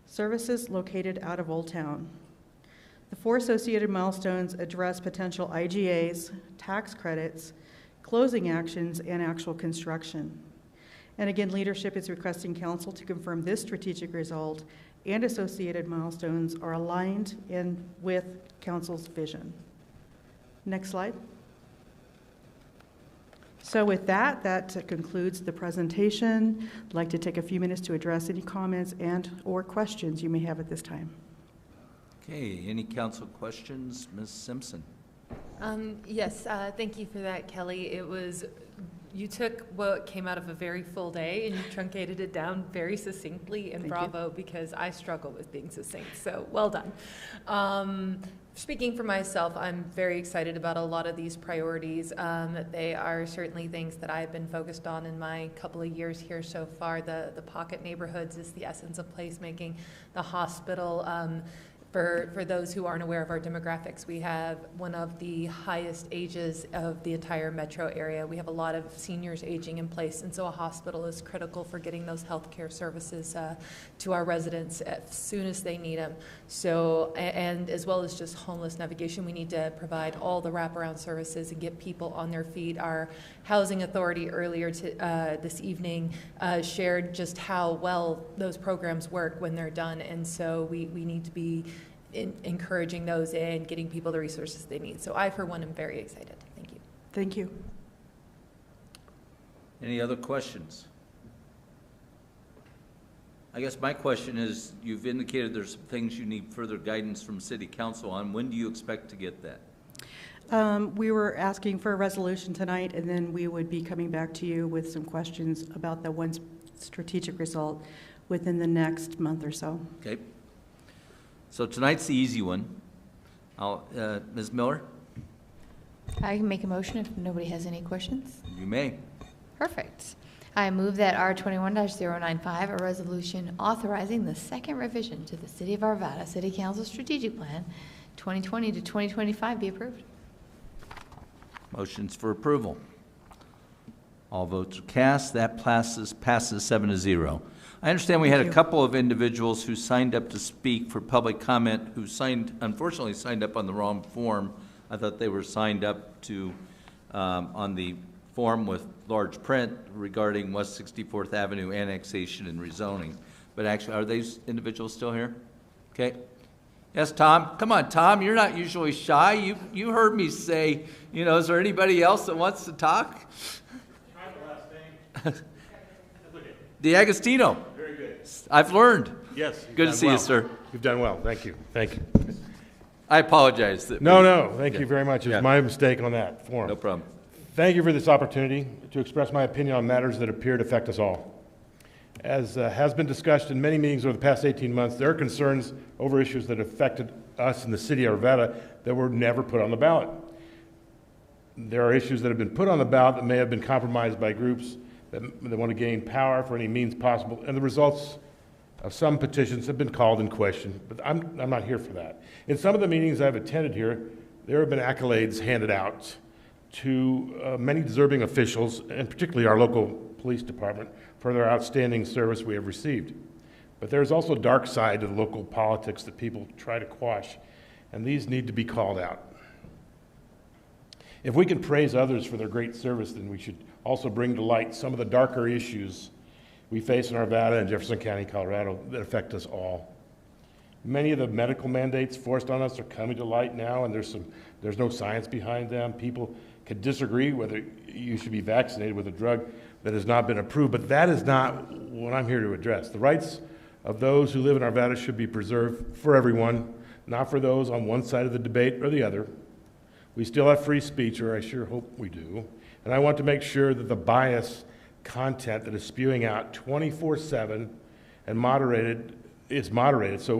services located out of Old Town. The four associated milestones address potential IGAs, tax credits, closing actions, and actual construction. And again, leadership is requesting council to confirm this strategic result and associated milestones are aligned with council's vision. Next slide. So with that concludes the presentation. I'd like to take a few minutes to address any comments and/or questions you may have at this time. Okay, any council questions? Ms. Simpson? Yes, thank you for that, Kelly. You took what came out of a very full day and you truncated it down very succinctly, and bravo, because I struggle with being succinct, so well done. Speaking for myself, I'm very excited about a lot of these priorities. They are certainly things that I've been focused on in my couple of years here so far. The pocket neighborhoods is the essence of placemaking. The hospital, for those who aren't aware of our demographics, we have one of the highest ages of the entire metro area. We have a lot of seniors aging in place, and so a hospital is critical for getting those healthcare services to our residents as soon as they need them. So, and as well as just homeless navigation, we need to provide all the wraparound services and get people on their feet. Our housing authority earlier this evening shared just how well those programs work when they're done, and so we need to be encouraging those and getting people the resources they need. So I, for one, am very excited. Thank you. Thank you. Any other questions? I guess my question is, you've indicated there's some things you need further guidance from City Council on. When do you expect to get that? We were asking for a resolution tonight, and then we would be coming back to you with some questions about the one strategic result within the next month or so. Okay. So tonight's the easy one. Ms. Miller? I can make a motion if nobody has any questions. You may. Perfect. I move that R21-095, a resolution authorizing the second revision to the City of Arvada City Council Strategic Plan 2020 to 2025 be approved. Motion's for approval. All votes are cast. That passes 7-0. I understand we had a couple of individuals who signed up to speak for public comment who unfortunately signed up on the wrong form. I thought they were signed up to on the form with large print regarding West 64th Avenue annexation and rezoning. But actually, are these individuals still here? Okay. Yes, Tom. Come on, Tom. You're not usually shy. You heard me say, is there anybody else that wants to talk? DeAgostino. Very good. I've learned. Yes. Good to see you, sir. You've done well. Thank you. Thank you. I apologize. No. Thank you very much. It was my mistake on that form. No problem. Thank you for this opportunity to express my opinion on matters that appear to affect us all. As has been discussed in many meetings over the past 18 months, there are concerns over issues that affected us in the city of Arvada that were never put on the ballot. There are issues that have been put on the ballot that may have been compromised by groups that want to gain power for any means possible, and the results of some petitions have been called in question, but I'm not here for that. In some of the meetings I've attended here, there have been accolades handed out to many deserving officials, and particularly our local police department, for their outstanding service we have received. But there's also a dark side to the local politics that people try to quash, and these need to be called out. If we can praise others for their great service, then we should also bring to light some of the darker issues we face in Arvada and Jefferson County, Colorado, that affect us all. Many of the medical mandates forced on us are coming to light now, and there's no science behind them. People could disagree whether you should be vaccinated with a drug that has not been approved, but that is not what I'm here to address. The rights of those who live in Arvada should be preserved for everyone, not for those on one side of the debate or the other. We still have free speech, or I sure hope we do. And I want to make sure that the bias content that is spewing out 24/7 and moderated is moderated, so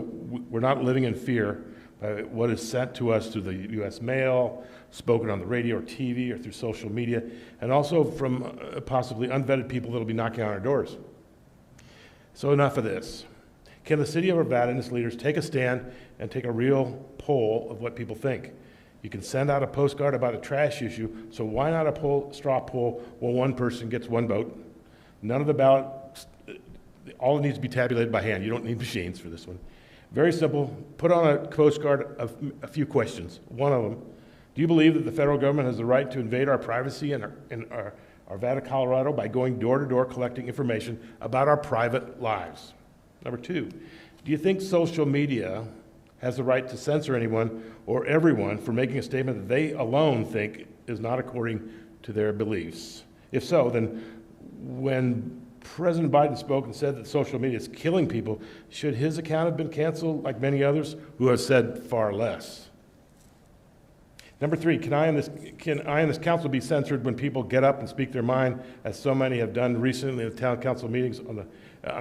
we're not living in fear by what is sent to us through the U.S. mail, spoken on the radio or TV or through social media, and also from possibly unvetted people that will be knocking on our doors. So enough of this. Can the city of Arvada and its leaders take a stand and take a real poll of what people think? You can send out a postcard about a trash issue, so why not a straw poll where one person gets one vote? None of the ballot, all it needs to be tabulated by hand. You don't need machines for this one. Very simple. Put on a postcard a few questions. One of them, do you believe that the federal government has the right to invade our privacy in Arvada, Colorado by going door to door collecting information about our private lives? Number two, do you think social media has the right to censor anyone or everyone for making a statement that they alone think is not according to their beliefs? If so, then when President Biden spoke and said that social media is killing people, should his account have been canceled like many others who have said far less? Number three, can I and this council be censored when people get up and speak their mind, as so many have done recently at town council meetings on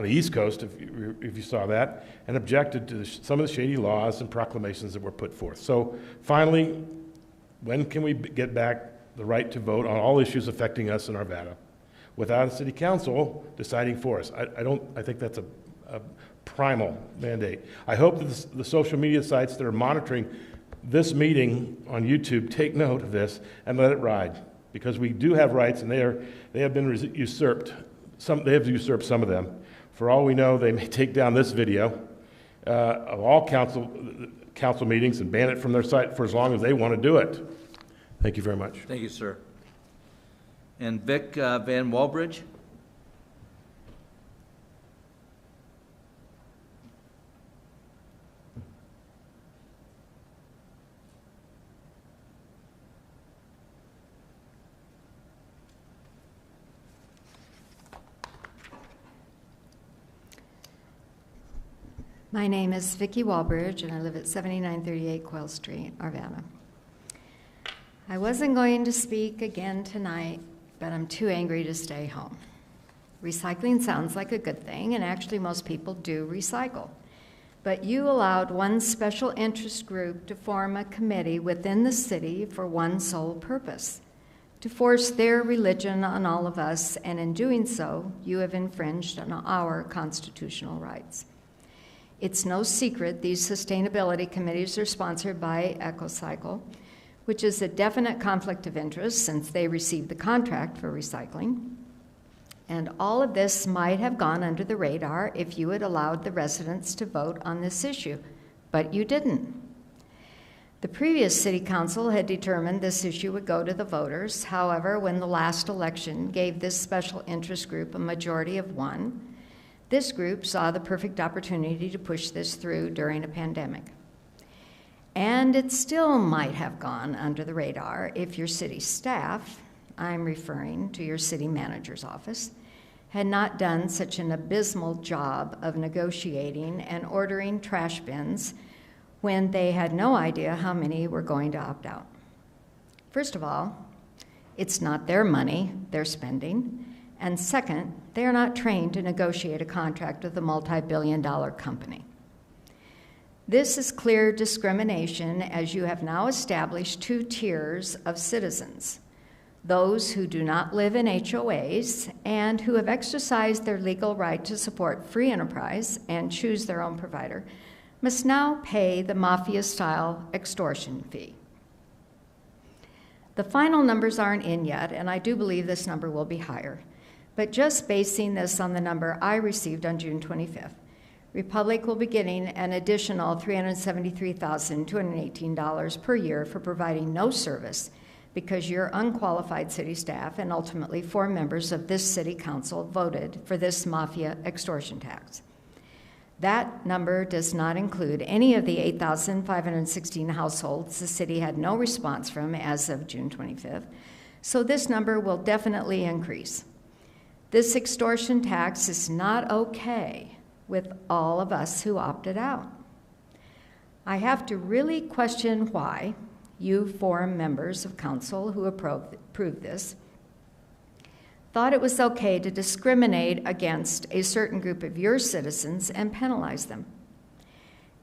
the East Coast, if you saw that, and objected to some of the shady laws and proclamations that were put forth? So finally, when can we get back the right to vote on all issues affecting us in Arvada without a city council deciding for us? I think that's a primal mandate. I hope that the social media sites that are monitoring this meeting on YouTube take note of this and let it ride, because we do have rights, and they have been usurped. They have usurped some of them. For all we know, they may take down this video of all council meetings and ban it from their site for as long as they want to do it. Thank you very much. Thank you, sir. And Vic Van Walbridge? My name is Vicki Walbridge, and I live at 7938 Quail Street, Arvada. I wasn't going to speak again tonight, but I'm too angry to stay home. Recycling sounds like a good thing, and actually most people do recycle. But you allowed one special interest group to form a committee within the city for one sole purpose: to force their religion on all of us, and in doing so, you have infringed on our constitutional rights. It's no secret these sustainability committees are sponsored by EcoCycle, which is a definite conflict of interest since they received the contract for recycling. And all of this might have gone under the radar if you had allowed the residents to vote on this issue, but you didn't. The previous city council had determined this issue would go to the voters. However, when the last election gave this special interest group a majority of 1, this group saw the perfect opportunity to push this through during a pandemic. And it still might have gone under the radar if your city staff, I'm referring to your city manager's office, had not done such an abysmal job of negotiating and ordering trash bins when they had no idea how many were going to opt out. First of all, it's not their money they're spending. And second, they are not trained to negotiate a contract with a multi-billion-dollar company. This is clear discrimination, as you have now established 2 tiers of citizens: those who do not live in HOAs and who have exercised their legal right to support free enterprise and choose their own provider must now pay the mafia-style extortion fee. The final numbers aren't in yet, and I do believe this number will be higher. But just basing this on the number I received on June 25th, Republic will be getting an additional $373,218 per year for providing no service because your unqualified city staff and ultimately 4 members of this city council voted for this mafia extortion tax. That number does not include any of the 8,516 households the city had no response from as of June 25th, so this number will definitely increase. This extortion tax is not okay with all of us who opted out. I have to really question why you forum members of council who approved this, thought it was okay to discriminate against a certain group of your citizens and penalize them.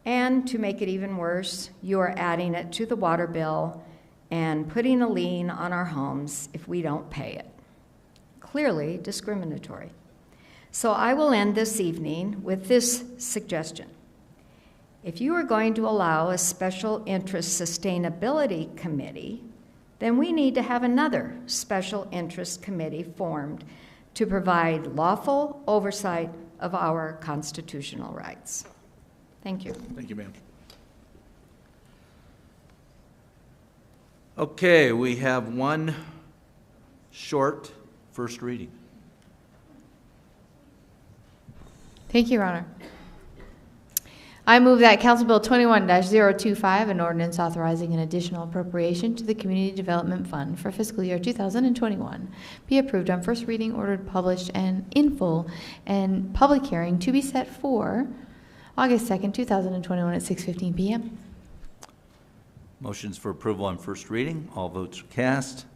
And to make it even worse, you are adding it to the water bill and putting a lien on our homes if we don't pay it. Clearly discriminatory. So I will end this evening with this suggestion. If you are going to allow a special interest sustainability committee, then we need to have another special interest committee formed to provide lawful oversight of our constitutional rights. Thank you. Thank you, ma'am. Okay, we have one short first reading. Thank you, Your Honor. I move that Council Bill 21-025, an ordinance authorizing an additional appropriation to the Community Development Fund for fiscal year 2021, be approved on first reading, ordered, published, and in full, and public hearing to be set for August 2nd, 2021 at 6:15 p.m. Motions for approval on first reading. All votes are cast.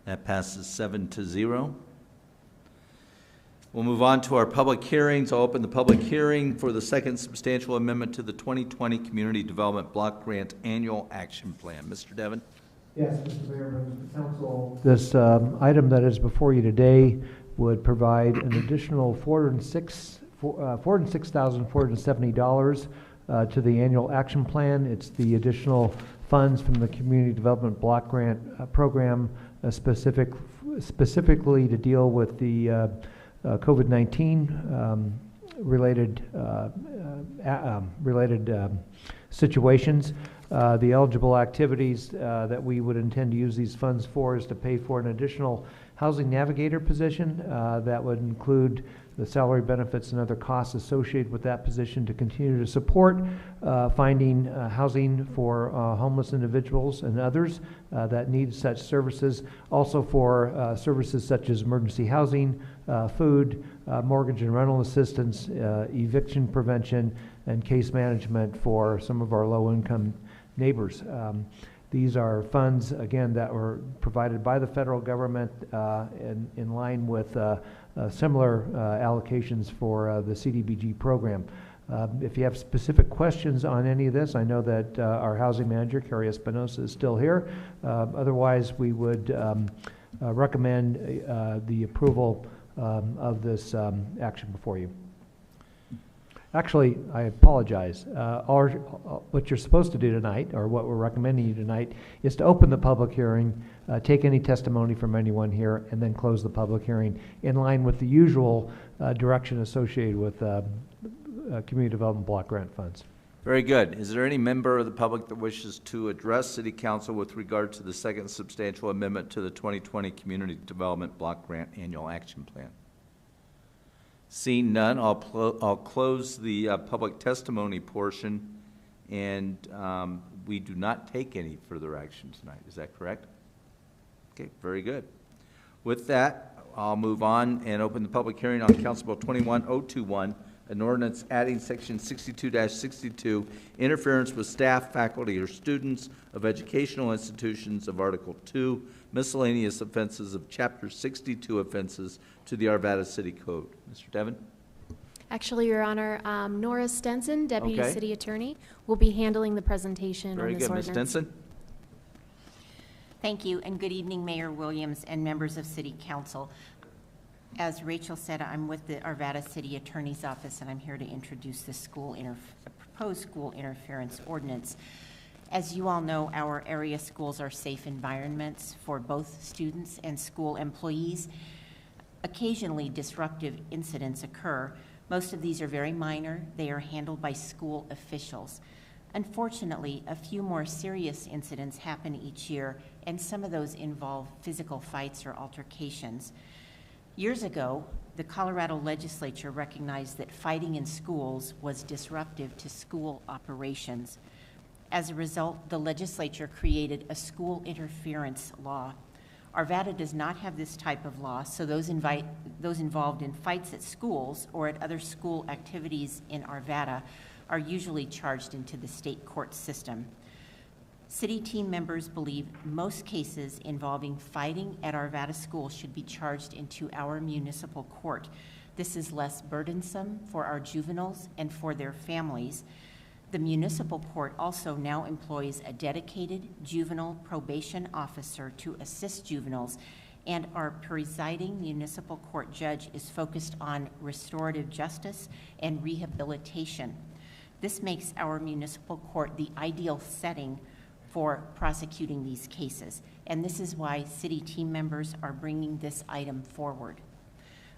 That passes 7-0. We'll move on to our public hearings. I'll open the public hearing for the second substantial amendment to the 2020 Community Development Block Grant Annual Action Plan. Mr. Devon? Yes, Mr. Mayor, members of the council. This item that is before you today would provide an additional $406,470 to the annual action plan. It's the additional funds from the Community Development Block Grant Program, specifically to deal with the COVID-19 related situations. The eligible activities that we would intend to use these funds for is to pay for an additional housing navigator position that would include the salary, benefits, and other costs associated with that position to continue to support finding housing for homeless individuals and others that need such services. Also for services such as emergency housing, food, mortgage and rental assistance, eviction prevention, and case management for some of our low-income neighbors. These are funds, again, that were provided by the federal government in line with similar allocations for the CDBG program. If you have specific questions on any of this, I know that our housing manager, Carrie Espinosa, is still here. Otherwise, we would recommend the approval of this action before you. Actually, I apologize. What you're supposed to do tonight, or what we're recommending you tonight, is to open the public hearing, take any testimony from anyone here, and then close the public hearing in line with the usual direction associated with Community Development Block Grant funds. Very good. Is there any member of the public that wishes to address City Council with regard to the second substantial amendment to the 2020 Community Development Block Grant Annual Action Plan? Seeing none, I'll close the public testimony portion, and we do not take any further action tonight. Is that correct? Okay, very good. With that, I'll move on and open the public hearing on Council Bill 21021, an ordinance adding section 62-62, interference with staff, faculty, or students of educational institutions of Article 2, miscellaneous offenses of Chapter 62 offenses to the Arvada City Code. Mr. Devon? Actually, Your Honor, Nora Stenson, Deputy Okay. City Attorney, will be handling the presentation Very on this good. Ms. ordinance. Stinson? Thank you, and good evening, Mayor Williams and members of City Council. As Rachel said, I'm with the Arvada City Attorney's Office, and I'm here to introduce the proposed school interference ordinance. As you all know, our area schools are safe environments for both students and school employees. Occasionally, disruptive incidents occur. Most of these are very minor. They are handled by school officials. Unfortunately, a few more serious incidents happen each year, and some of those involve physical fights or altercations. Years ago, the Colorado legislature recognized that fighting in schools was disruptive to school operations. As a result, the legislature created a school interference law. Arvada does not have this type of law, so those involved in fights at schools or at other school activities in Arvada are usually charged into the state court system. City team members believe most cases involving fighting at Arvada School should be charged into our municipal court. This is less burdensome for our juveniles and for their families. The municipal court also now employs a dedicated juvenile probation officer to assist juveniles, and our presiding municipal court judge is focused on restorative justice and rehabilitation. This makes our municipal court the ideal setting for prosecuting these cases, and this is why city team members are bringing this item forward.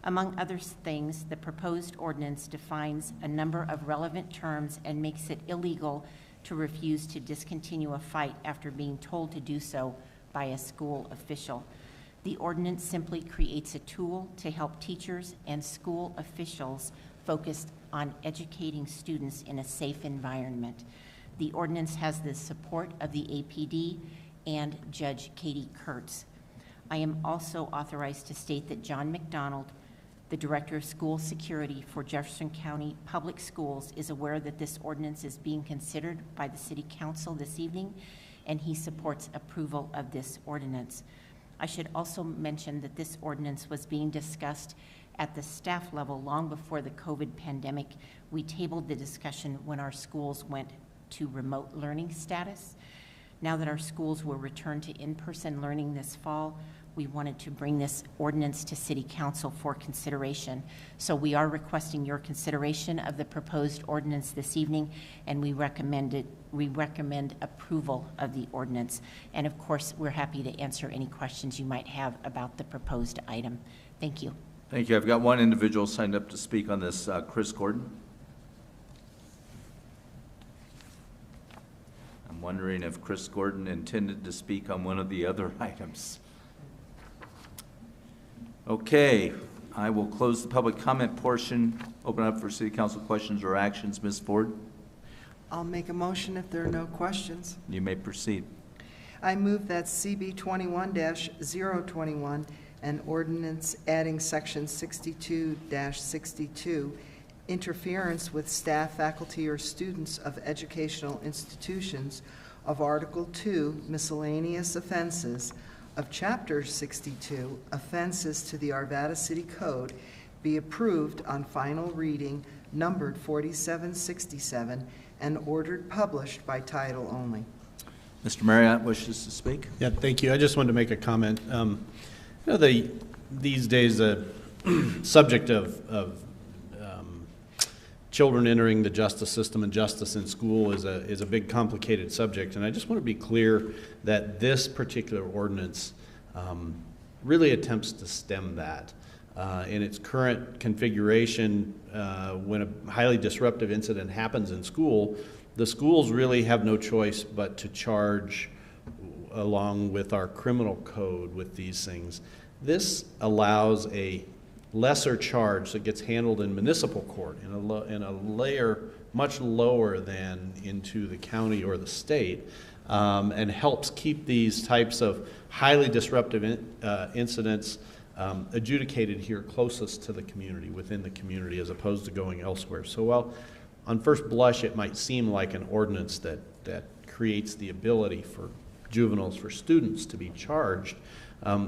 Among other things, the proposed ordinance defines a number of relevant terms and makes it illegal to refuse to discontinue a fight after being told to do so by a school official. The ordinance simply creates a tool to help teachers and school officials focus on educating students in a safe environment. The ordinance has the support of the APD and Judge Katie Kurtz. I am also authorized to state that John McDonald, the Director of School Security for Jefferson County Public Schools, is aware that this ordinance is being considered by the City Council this evening, and he supports approval of this ordinance. I should also mention that this ordinance was being discussed at the staff level long before the COVID pandemic. We tabled the discussion when our schools went to remote learning status. Now that our schools will return to in-person learning this fall, we wanted to bring this ordinance to City Council for consideration. So we are requesting your consideration of the proposed ordinance this evening, and we recommend approval of the ordinance. And of course, we're happy to answer any questions you might have about the proposed item. Thank you. Thank you. I've got one individual signed up to speak on this, Chris Gordon. I'm wondering if Chris Gordon intended to speak on one of the other items. Okay, I will close the public comment portion, open up for City Council questions or actions. Ms. Ford? I'll make a motion if there are no questions. You may proceed. I move that CB 21-021, an ordinance adding section 62-62, interference with staff, faculty, or students of educational institutions, of Article 2, miscellaneous offenses, of Chapter 62, offenses to the Arvada City Code, be approved on final reading, numbered 4767, and ordered published by title only. Mr. Marriott wishes to speak. Yeah, thank you. I just wanted to make a comment. You know, these days, the subject of children entering the justice system and justice in school is a big, complicated subject, and I just want to be clear that this particular ordinance really attempts to stem that. In its current configuration, when a highly disruptive incident happens in school, the schools really have no choice but to charge along with our criminal code with these things. This allows a lesser charge that gets handled in municipal court in a layer much lower than into the county or the state, and helps keep these types of highly disruptive incidents adjudicated here closest to the community, within the community, as opposed to going elsewhere. So while on first blush it might seem like an ordinance that creates the ability for juveniles, for students to be charged,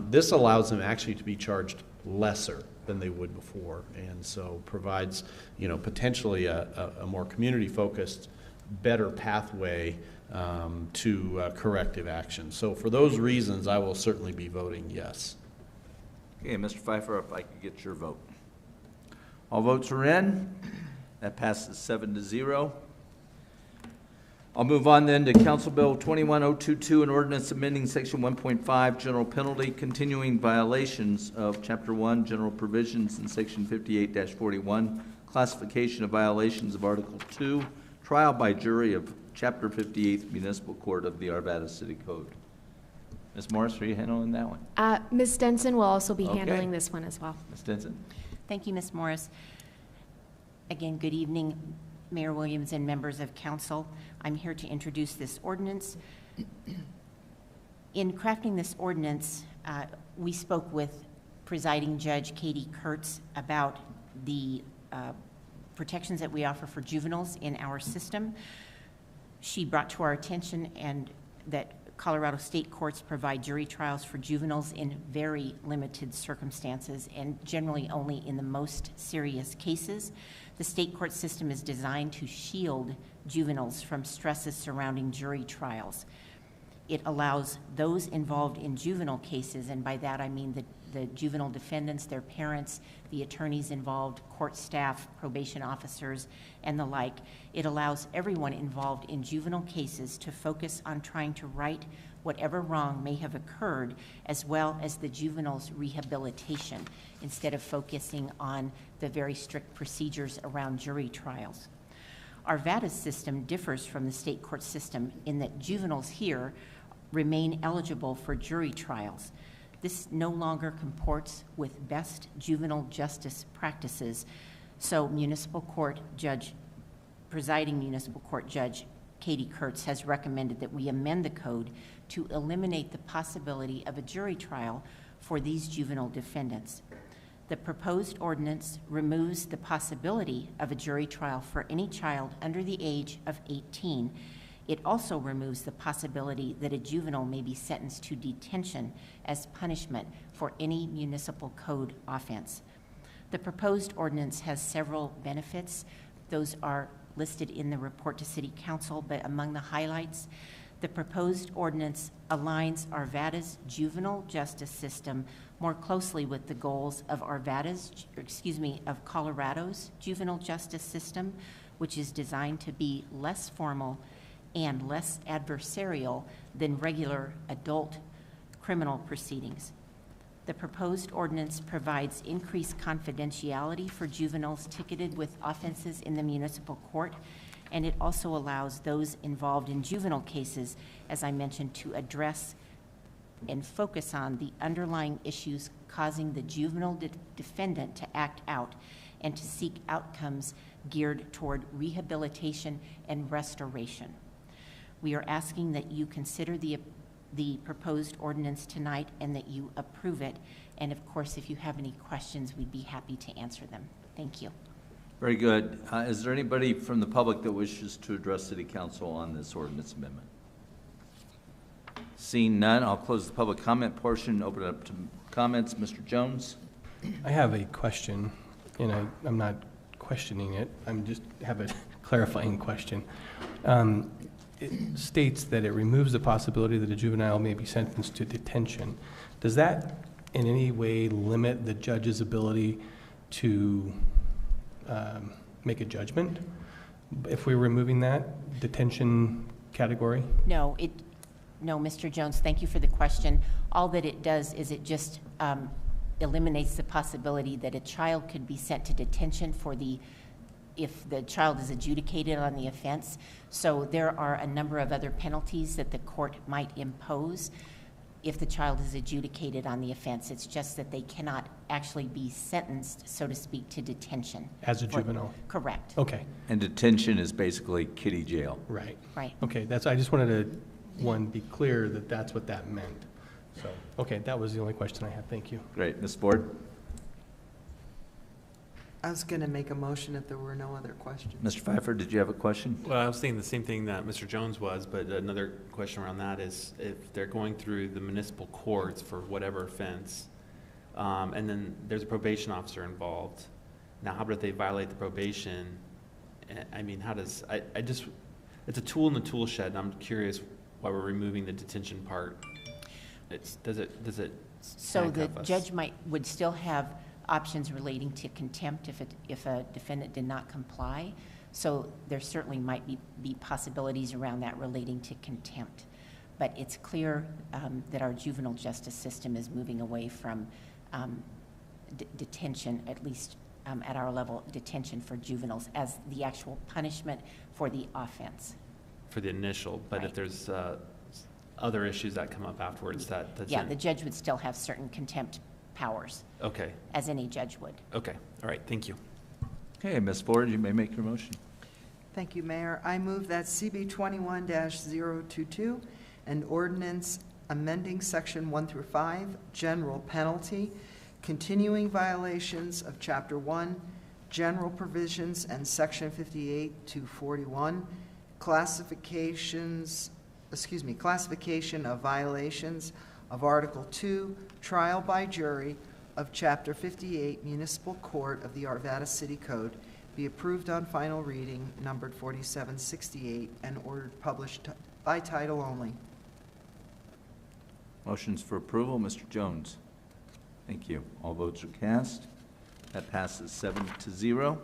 this allows them actually to be charged lesser than they would before, and so provides, you know, potentially a more community-focused, better pathway to corrective action. So for those reasons, I will certainly be voting yes. Okay, Mr. Pfeiffer, if I could get your vote. All votes are in. That passes 7-0. I'll move on then to Council Bill 21022, an ordinance amending Section 1.5, General Penalty, continuing violations of Chapter 1, General Provisions, and Section 58-41, classification of violations of Article 2, trial by jury of Chapter 58 Municipal Court of the Arvada City Code. Ms. Morris, are you handling that one? Ms. Denson will also be Okay. handling this one as well. Ms. Denson? Thank you, Ms. Morris. Again, good evening, Mayor Williams and members of council. I'm here to introduce this ordinance. In crafting this ordinance, we spoke with presiding judge Katie Kurtz about the protections that we offer for juveniles in our system. She brought to our attention and that Colorado state courts provide jury trials for juveniles in very limited circumstances and generally only in the most serious cases. The state court system is designed to shield juveniles from stresses surrounding jury trials. It allows those involved in juvenile cases, and by that I mean the juvenile defendants, their parents, the attorneys involved, court staff, probation officers, and the like. It allows everyone involved in juvenile cases to focus on trying to right whatever wrong may have occurred, as well as the juvenile's rehabilitation, instead of focusing on the very strict procedures around jury trials. Arvada's system differs from the state court system in that juveniles here remain eligible for jury trials. This no longer comports with best juvenile justice practices, so presiding municipal court judge Katie Kurtz has recommended that we amend the code to eliminate the possibility of a jury trial for these juvenile defendants. The proposed ordinance removes the possibility of a jury trial for any child under the age of 18. It also removes the possibility that a juvenile may be sentenced to detention as punishment for any municipal code offense. The proposed ordinance has several benefits. Those are listed in the report to City Council, but among the highlights, the proposed ordinance aligns Arvada's juvenile justice system more closely with the goals of Colorado's juvenile justice system, which is designed to be less formal and less adversarial than regular adult criminal proceedings. The proposed ordinance provides increased confidentiality for juveniles ticketed with offenses in the municipal court, and it also allows those involved in juvenile cases, as I mentioned, to address and focus on the underlying issues causing the juvenile defendant to act out and to seek outcomes geared toward rehabilitation and restoration. We are asking that you consider the proposed ordinance tonight and that you approve it. And of course, if you have any questions, we'd be happy to answer them. Thank you. Very good. Is there anybody from the public that wishes to address City Council on this ordinance amendment? Seeing none, I'll close the public comment portion, open it up to comments. Mr. Jones? I have a question, and I'm not questioning it. I'm just have a clarifying question. It states that it removes the possibility that a juvenile may be sentenced to detention. Does that in any way limit the judge's ability to make a judgment if we're removing that detention category? No, Mr. Jones, thank you for the question. All that it does is it just eliminates the possibility that a child could be sent to detention if the child is adjudicated on the offense. So there are a number of other penalties that the court might impose if the child is adjudicated on the offense. It's just that they cannot actually be sentenced, so to speak, to detention. As a juvenile? Correct. Okay. And detention is basically kiddie jail. Right. Right. Okay, I just wanted to, be clear that that's what that meant. So, okay, that was the only question I had. Thank you. Great. Ms. Ford? I was going to make a motion if there were no other questions. Mr. Pfeiffer, did you have a question? Well, I was thinking the same thing that Mr. Jones was, but another question around that is if they're going through the municipal courts for whatever offense, and then there's a probation officer involved. Now, how about if they violate the probation? I mean, it's a tool in the tool shed, and I'm curious why we're removing the detention part. Does it So the handcuff us? judge would still have options relating to contempt if a defendant did not comply. So there certainly might be possibilities around that relating to contempt. But it's clear that our juvenile justice system is moving away from detention, at least at our level, detention for juveniles as the actual punishment for the offense. For the initial, but if there's other issues that come up afterwards, the judge would still have certain contempt powers. Okay. As any judge would. Okay. All right. Thank you. Okay, Ms. Ford, you may make your motion. Thank you, Mayor. I move that CB 21-022, an ordinance amending Section 1 through 5, general penalty, continuing violations of Chapter 1, general provisions, and Section 58 to 41, classifications classification of violations of Article 2, trial by jury of Chapter 58 Municipal Court of the Arvada City Code be approved on final reading, numbered 4768, and ordered published by title only. Motions for approval, Mr. Jones. Thank you. All votes are cast. That passes 7-0.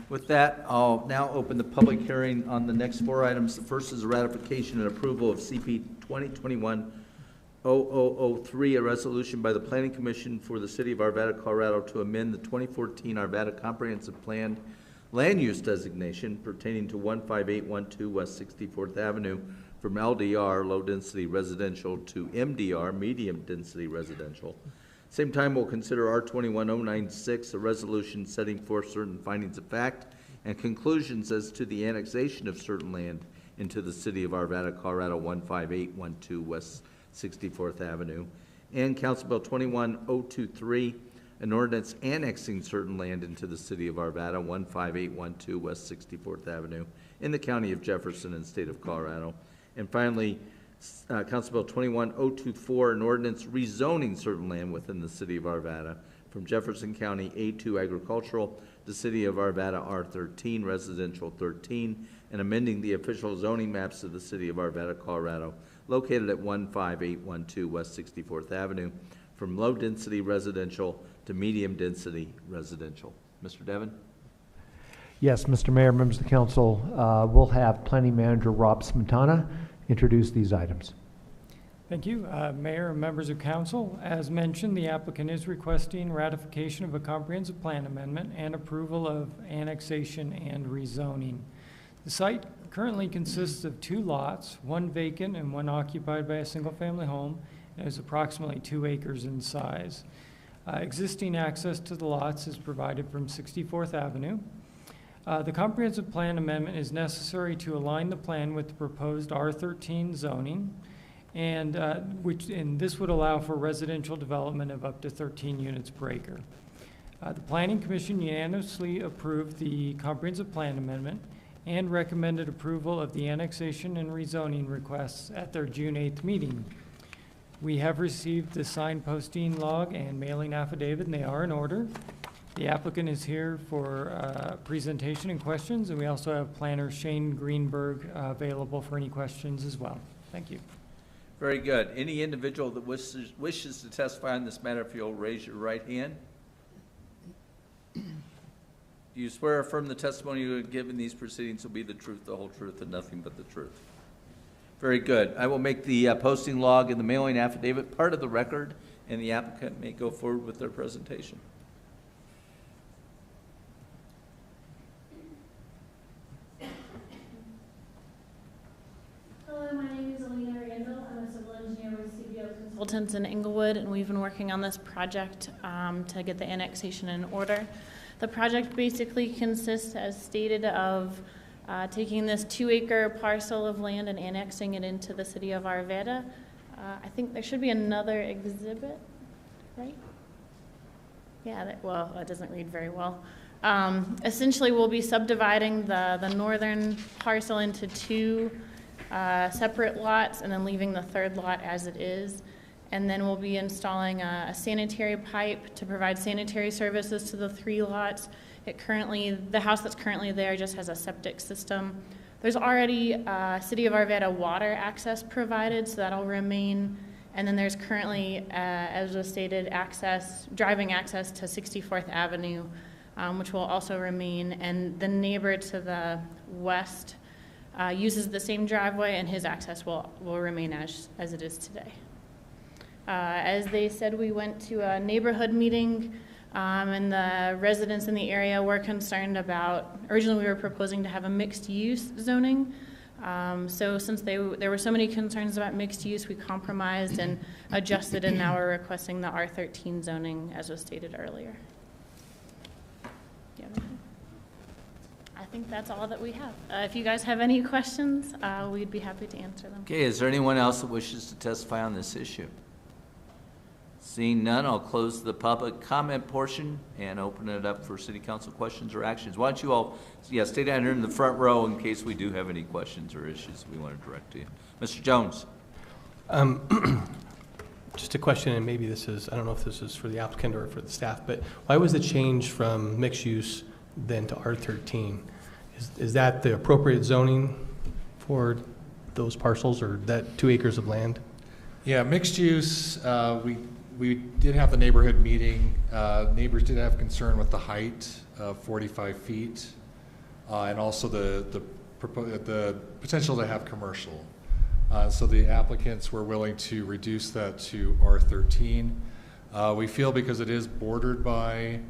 With that, I'll now open the public hearing on the next 4 items. The first is a ratification and approval of CP 2021-0003, a resolution by the Planning Commission for the City of Arvada, Colorado, to amend the 2014 Arvada Comprehensive Plan land use designation pertaining to 15812 West 64th Avenue from LDR, low-density residential, to MDR, medium-density residential. Same time, we'll consider R21-096, a resolution setting forth certain findings of fact and conclusions as to the annexation of certain land into the City of Arvada, Colorado, 15812 West 64th Avenue. And Council Bill 21023, an ordinance annexing certain land into the City of Arvada, 15812 West 64th Avenue in the County of Jefferson and State of Colorado. And finally, Council Bill 21024, an ordinance rezoning certain land within the City of Arvada from Jefferson County A2 Agricultural to City of Arvada R13 Residential 13, and amending the official zoning maps of the City of Arvada, Colorado, located at 15812 West 64th Avenue, from low-density residential to medium-density residential. Mr. Devon? Yes, Mr. Mayor, members of the council, we'll have Planning Manager Rob Smetana introduce these items. Thank you. Mayor and members of council, as mentioned, the applicant is requesting ratification of a comprehensive plan amendment and approval of annexation and rezoning. The site currently consists of 2 lots, 1 vacant and 1 occupied by a single-family home, and is approximately 2 acres in size. Existing access to the lots is provided from 64th Avenue. The comprehensive plan amendment is necessary to align the plan with the proposed R13 zoning, and this would allow for residential development of up to 13 units per acre. The Planning Commission unanimously approved the comprehensive plan amendment and recommended approval of the annexation and rezoning requests at their June 8th meeting. We have received the signed posting log and mailing affidavit, and they are in order. The applicant is here for presentation and questions, and we also have planner Shane Greenberg available for any questions as well. Thank you. Very good. Any individual that wishes to testify on this matter, if you'll raise your right hand. Do you swear or affirm the testimony you have given these proceedings will be the truth, the whole truth, and nothing but the truth? Very good. I will make the posting log and the mailing affidavit part of the record, and the applicant may go forward with their presentation. Hello, my name is Alina Randall. I'm a civil engineer with CBO Consultants in Inglewood, and we've been working on this project to get the annexation in order. The project basically consists, as stated, of taking this 2-acre parcel of land and annexing it into the City of Arvada. I think there should be another exhibit, right? Yeah, well, it doesn't read very well. Essentially, we'll be subdividing the northern parcel into 2 separate lots and then leaving the 3rd lot as it is. And then we'll be installing a sanitary pipe to provide sanitary services to the 3 lots. The house that's currently there just has a septic system. There's already City of Arvada water access provided, so that'll remain. And then there's currently, as was stated, driving access to 64th Avenue, which will also remain. And the neighbor to the west uses the same driveway, and his access will remain as it is today. As they said, we went to a neighborhood meeting, and the residents in the area were concerned about, originally we were proposing to have a mixed-use zoning. So since there were so many concerns about mixed use, we compromised and adjusted, and now we're requesting the R13 zoning, as was stated earlier. I think that's all that we have. If you guys have any questions, we'd be happy to answer them. Okay, is there anyone else that wishes to testify on this issue? Seeing none, I'll close the public comment portion and open it up for city council questions or actions. Why don't you all, stay down here in the front row in case we do have any questions or issues we want to direct to you. Mr. Jones. Just a question, and maybe this is, I don't know if this is for the applicant or for the staff, but why was the change from mixed use then to R13? Is that the appropriate zoning for those parcels, or that 2 acres of land? Yeah, mixed use, we did have the neighborhood meeting. Neighbors did have concern with the height of 45 feet and also the potential to have commercial. So the applicants were willing to reduce that to R13. We feel because it is bordered by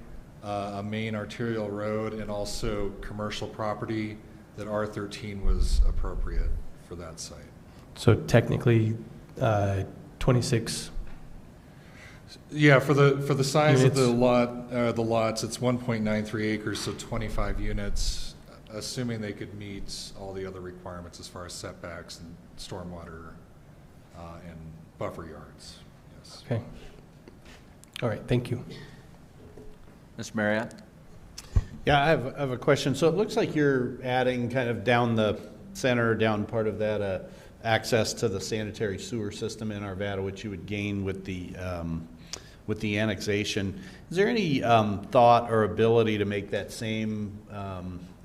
a main arterial road and also commercial property that R13 was appropriate for that site. So technically 26. Yeah, for the size units. of the lots, it's 1.93 acres, so 25 units, assuming they could meet all the other requirements as far as setbacks and stormwater and buffer yards. Yes. Okay. All right. Thank you. Mr. Marriott. Yeah, I have a question. So it looks like you're adding kind of down the center, down part of that, access to the sanitary sewer system in Arvada, which you would gain with the annexation. Is there any thought or ability to make that same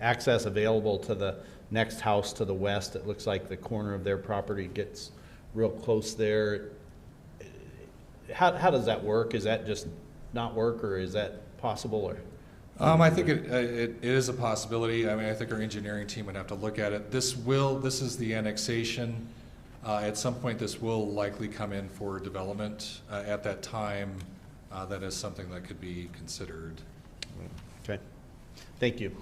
access available to the next house to the west? It looks like the corner of their property gets real close there. How does that work? Is that just not work, or is that possible? Or I think it is a possibility. I mean, I think our engineering team would have to look at it. This is the annexation. At some point, this will likely come in for development. At that time, that is something that could be considered. Okay. Thank you.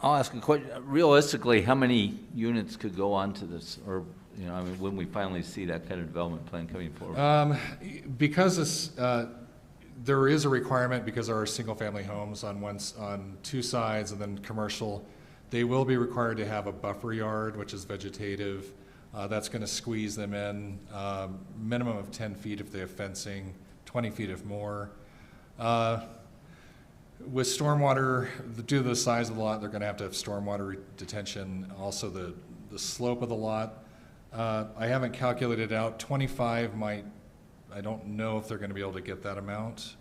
I'll ask a question. Realistically, how many units could go onto this, or I mean, when we finally see that kind of development plan coming forward? Because there is a requirement, because there are single-family homes on 2 sides and then commercial, they will be required to have a buffer yard, which is vegetative. That's going to squeeze them in, minimum of 10 feet if they have fencing, 20 feet if more. With stormwater, due to the size of the lot, they're going to have stormwater detention. Also, the slope of the lot. I haven't calculated out. 25 might, I don't know if they're going to be able to get that amount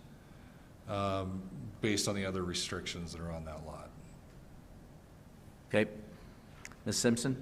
based on the other restrictions that are on that lot. Okay. Ms. Simpson?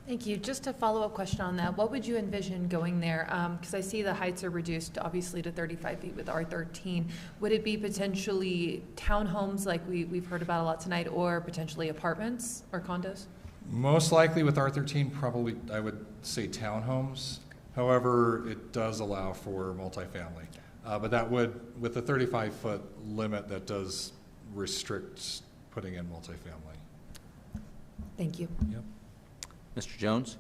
Thank you. Just a follow-up question on that. What would you envision going there? Because I see the heights are reduced, obviously, to 35 feet with R13. Would it be potentially townhomes like we've heard about a lot tonight, or potentially apartments or condos? Most likely with R13, probably I would say townhomes. However, it does allow for multifamily. But that would, with the 35-foot limit, that does restrict putting in multifamily. Thank you. Yep. Mr. Jones?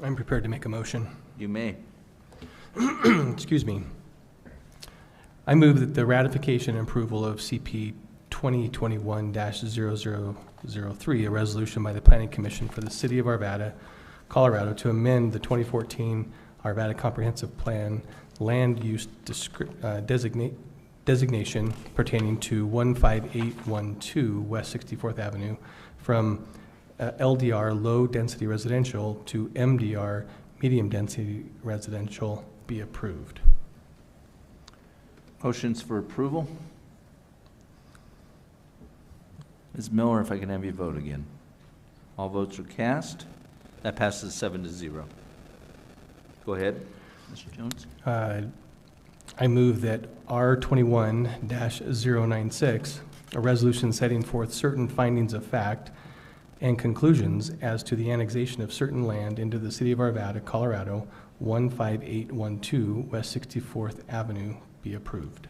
I'm prepared to make a motion. You may. Excuse me. I move that the ratification and approval of CP 2021-0003, a resolution by the Planning Commission for the City of Arvada, Colorado, to amend the 2014 Arvada Comprehensive Plan land use designation pertaining to 15812 West 64th Avenue from LDR low density residential to MDR medium density residential be approved. Motions for approval? Ms. Miller, if I can have you vote again. All votes are cast. That passes 7-0. Go ahead, Mr. Jones. I move that R21-096, a resolution setting forth certain findings of fact and conclusions as to the annexation of certain land into the City of Arvada, Colorado, 15812 West 64th Avenue be approved.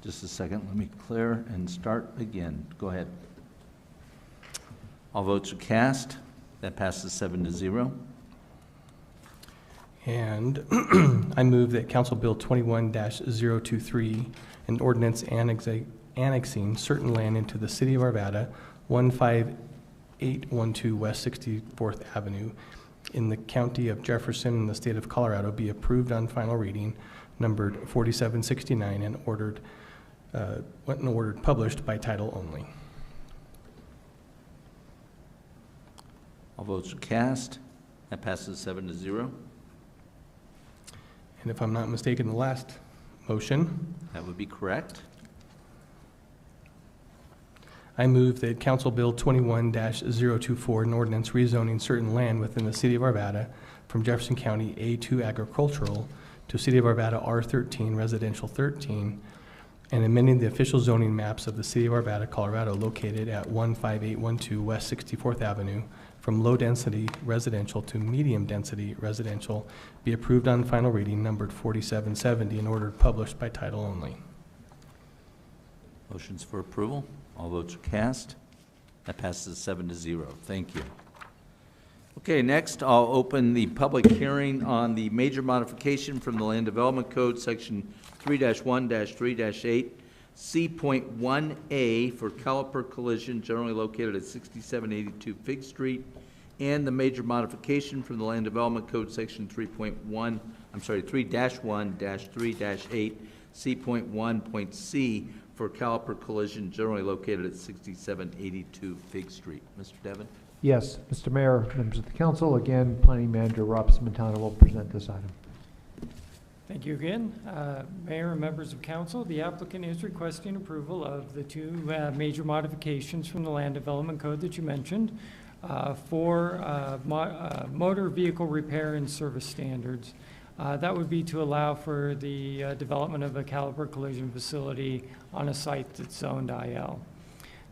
Just a second. Let me clear and start again. Go ahead. All votes are cast. That passes 7-0. And I move that Council Bill 21-023, an ordinance annexing certain land into the City of Arvada, 15812 West 64th Avenue, in the county of Jefferson in the state of Colorado be approved on final reading, numbered 4769, and ordered published by title only. All votes are cast. That passes 7-0. And if I'm not mistaken, the last motion, That would be correct. I move that Council Bill 21-024, an ordinance rezoning certain land within the city of Arvada from Jefferson County A2 agricultural to City of Arvada R13 residential 13, and amending the official zoning maps of the city of Arvada, Colorado, located at 15812 West 64th Avenue, from low-density residential to medium-density residential, be approved on final reading, numbered 4770, and ordered published by title only. Motions for approval. All votes are cast. That passes 7-0. Thank you. Okay, next I'll open the public hearing on the major modification from the Land Development Code, Section 3-1-3-8, C.1A for caliper collision generally located at 6782 Fig Street, and the major modification from the Land Development Code, Section 3-1-3-8, C.1.C for caliper collision generally located at 6782 Fig Street. Mr. Devon? Yes, Mr. Mayor, members of the council, again, Planning Manager Rob Smetana will present this item. Thank you again. Mayor and members of council, the applicant is requesting approval of the two major modifications from the Land Development Code that you mentioned for motor vehicle repair and service standards. That would be to allow for the development of a caliper collision facility on a site that's zoned IL.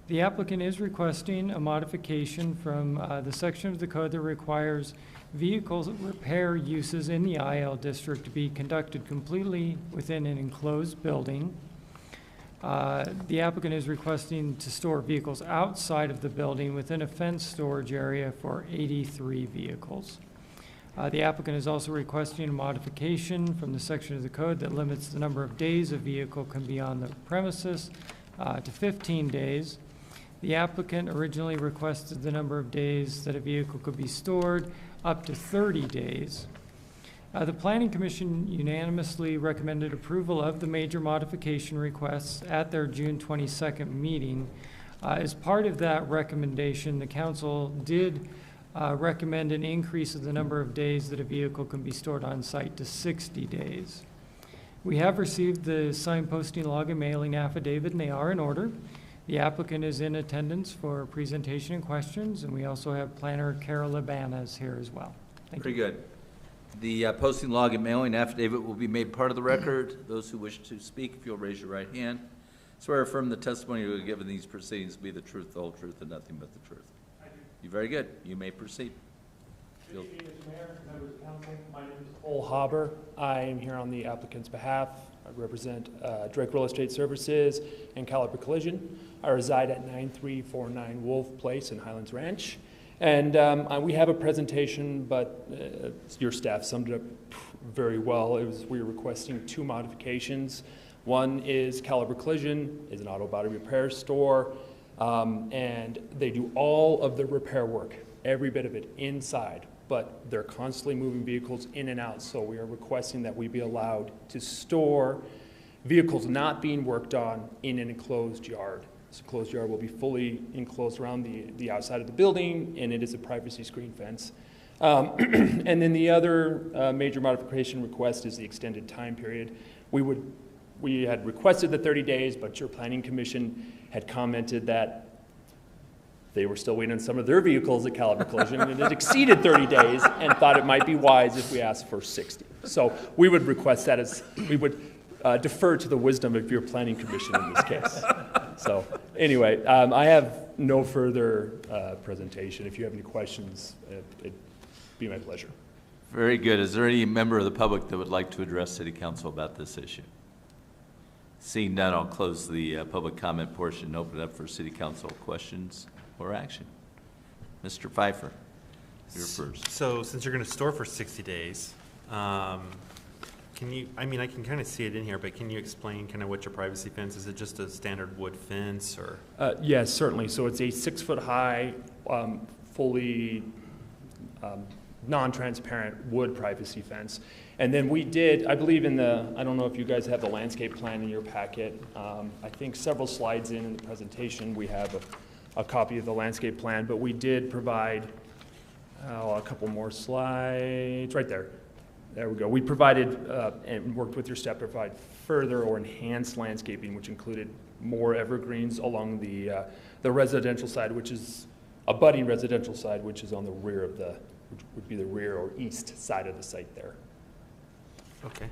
The applicant is requesting a modification from the section of the code that requires vehicles repair uses in the IL district to be conducted completely within an enclosed building. The applicant is requesting to store vehicles outside of the building within a fenced storage area for 83 vehicles. The applicant is also requesting a modification from the section of the code that limits the number of days a vehicle can be on the premises to 15 days. The applicant originally requested the number of days that a vehicle could be stored up to 30 days. The Planning Commission unanimously recommended approval of the major modification requests at their June 22nd meeting. As part of that recommendation, the council did recommend an increase of the number of days that a vehicle can be stored on site to 60 days. We have received the signed posting log and mailing affidavit, and they are in order. The applicant is in attendance for presentation and questions, and we also have planner Carol Labanas here as well. Thank you. Very good. The posting log and mailing affidavit will be made part of the record. Those who wish to speak, if you'll raise your right hand. Swear or affirm the testimony you will give in these proceedings to be the truth, the whole truth, and nothing but the truth. You're very good. You may proceed. Good evening, Mr. Mayor, members of council. My name is Cole Haber. I am here on the applicant's behalf. I represent Drake Real Estate Services and Caliper Collision. I reside at 9349 Wolf Place in Highlands Ranch. And we have a presentation, but your staff summed it up very well. We were requesting two modifications. One is Caliper Collision, is an auto body repair store, and they do all of the repair work, every bit of it inside, but they're constantly moving vehicles in and out, so we are requesting that we be allowed to store vehicles not being worked on in an enclosed yard. This enclosed yard will be fully enclosed around the outside of the building, and it is a privacy screen fence. And then the other major modification request is the extended time period. We had requested the 30 days, but your planning commission had commented that they were still waiting on some of their vehicles at Caliper Collision, and it exceeded 30 days, and thought it might be wise if we asked for 60. So we would request that as, we would defer to the wisdom of your planning commission in this case. So anyway, I have no further presentation. If you have any questions, it'd be my pleasure. Very good. Is there any member of the public that would like to address City Council about this issue? Seeing none, I'll close the public comment portion and open it up for City Council questions or action. Mr. Pfeiffer, you're first. So since you're going to store for 60 days, can you, I mean, I can kind of see it in here, but can you explain kind of what your privacy fence is? Is it just a standard wood fence or? Yes, certainly. So it's a 6 foot high, fully non-transparent wood privacy fence. And then we did, I believe in the, I don't know if you guys have the landscape plan in your packet. I think several slides in the presentation, we have a copy of the landscape plan, but we did provide a couple more slides, right there. There we go. We provided and worked with your staff to provide further or enhanced landscaping, which included more evergreens along the residential side, which is a budding residential side, which is on the rear of the, which would be the rear or east side of the site there. Okay.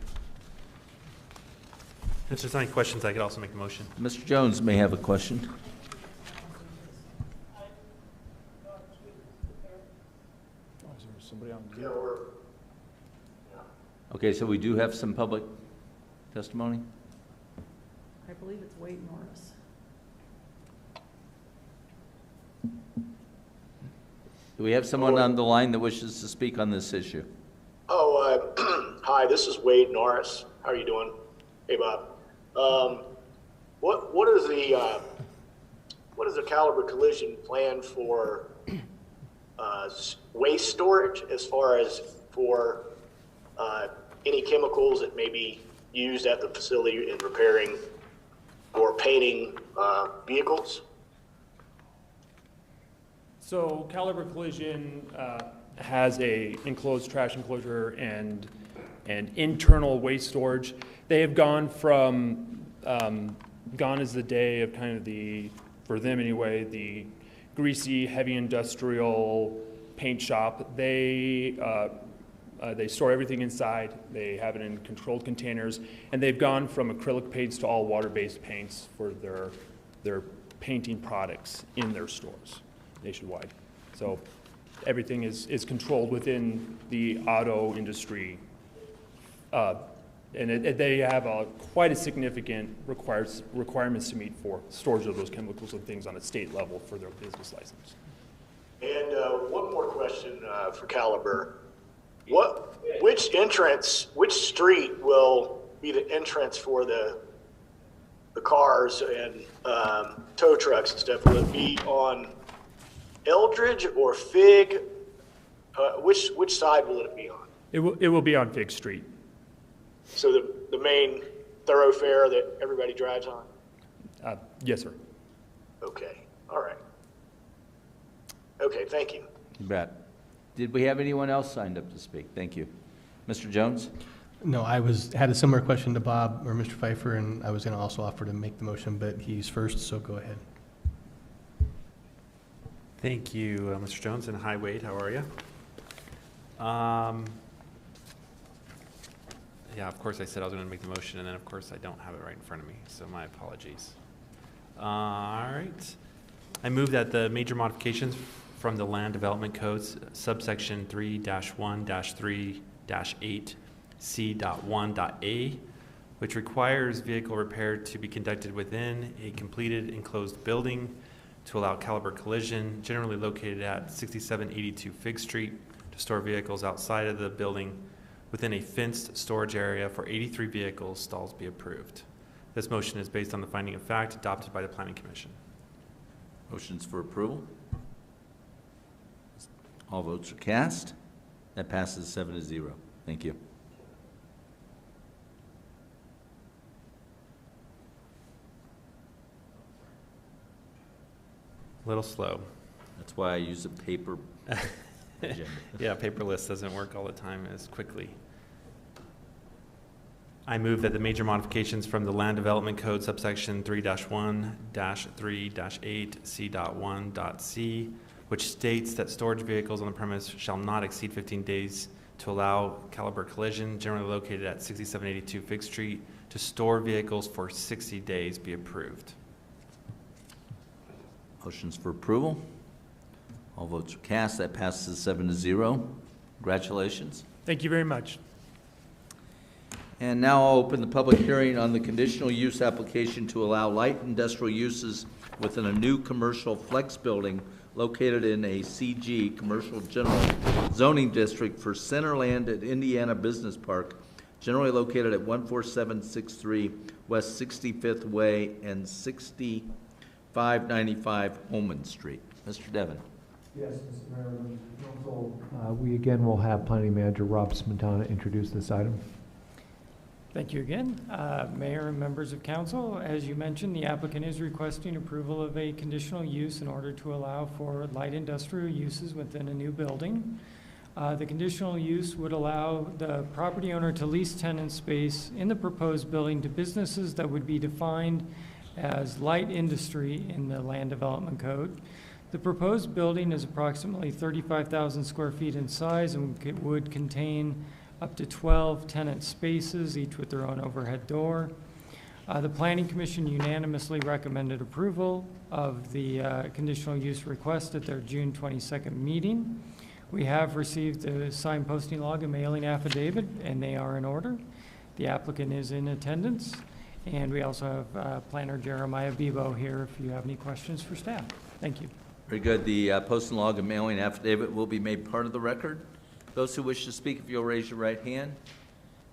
If there's any questions, I could also make a motion. Mr. Jones may have a question. Somebody on Okay, so we do have some public testimony? I believe it's Wade Norris. Do we have someone on the line that wishes to speak on this issue? Hi, this is Wade Norris. How are you doing? Hey, Bob. What is the Caliber Collision plan for waste storage, as far as for any chemicals that may be used at the facility in repairing or painting vehicles? So Caliber Collision has a enclosed trash enclosure and internal waste storage. They have gone from, gone is the day of kind of the, for them anyway, the greasy, heavy industrial paint shop. They store everything inside. They have it in controlled containers, and they've gone from acrylic paints to all water-based paints for their painting products in their stores nationwide. So everything is controlled within the auto industry, and they have quite a significant requirements to meet for storage of those chemicals and things on a state level for their business license. And one more question for Caliber. Which street will be the entrance for the cars and tow trucks and stuff? Will it be on Eldridge or Fig? Which side will it be on? It will be on Fig Street. So the main thoroughfare that everybody drives on? Yes, sir. Okay, all right. Okay, thank you. You bet. Did we have anyone else signed up to speak? Thank you. Mr. Jones? No, I had a similar question to Bob or Mr. Pfeiffer, and I was going to also offer to make the motion, but he's first, so go ahead. Thank you, Mr. Jones, and hi, Wade. How are you? Yeah, of course I said I was going to make the motion, and then of course I don't have it right in front of me, so my apologies. All right. I move that the major modifications from the Land Development Codes, subsection 3-1-3-8C.1.A, which requires vehicle repair to be conducted within a completed enclosed building to allow Caliber Collision, generally located at 6782 Fig Street, to store vehicles outside of the building within a fenced storage area for 83 vehicles, stalls be approved. This motion is based on the finding of fact adopted by the Planning Commission. Motions for approval? All votes are cast. That passes 7-0. Thank you. A little slow. That's why I use a paper agenda. Yeah, paperless doesn't work all the time as quickly. I move that the major modifications from the Land Development Code subsection 3-1-3-8C.1.C, which states that storage vehicles on the premise shall not exceed 15 days to allow Caliber Collision, generally located at 6782 Fig Street, to store vehicles for 60 days be approved. Motions for approval? All votes are cast. That passes 7-0. Congratulations. Thank you very much. And now I'll open the public hearing on the conditional use application to allow light industrial uses within a new commercial flex building located in a CG, Commercial General Zoning District for Centerland at Indiana Business Park, generally located at 14763 West 65th Way and 6595 Holman Street. Mr. Devon. Yes, Mr. Mayor, members of council. We again will have Planning Manager Rob Smetana introduce this item. Thank you again. Mayor and members of council, as you mentioned, the applicant is requesting approval of a conditional use in order to allow for light industrial uses within a new building. The conditional use would allow the property owner to lease tenant space in the proposed building to businesses that would be defined as light industry in the Land Development Code. The proposed building is approximately 35,000 square feet in size and would contain up to 12 tenant spaces, each with their own overhead door. The Planning Commission unanimously recommended approval of the conditional use request at their June 22nd meeting. We have received the signed posting log and mailing affidavit, and they are in order. The applicant is in attendance, and we also have Planner Jeremiah Bebo here if you have any questions for staff. Thank you. Very good. The posting log and mailing affidavit will be made part of the record. Those who wish to speak, if you'll raise your right hand.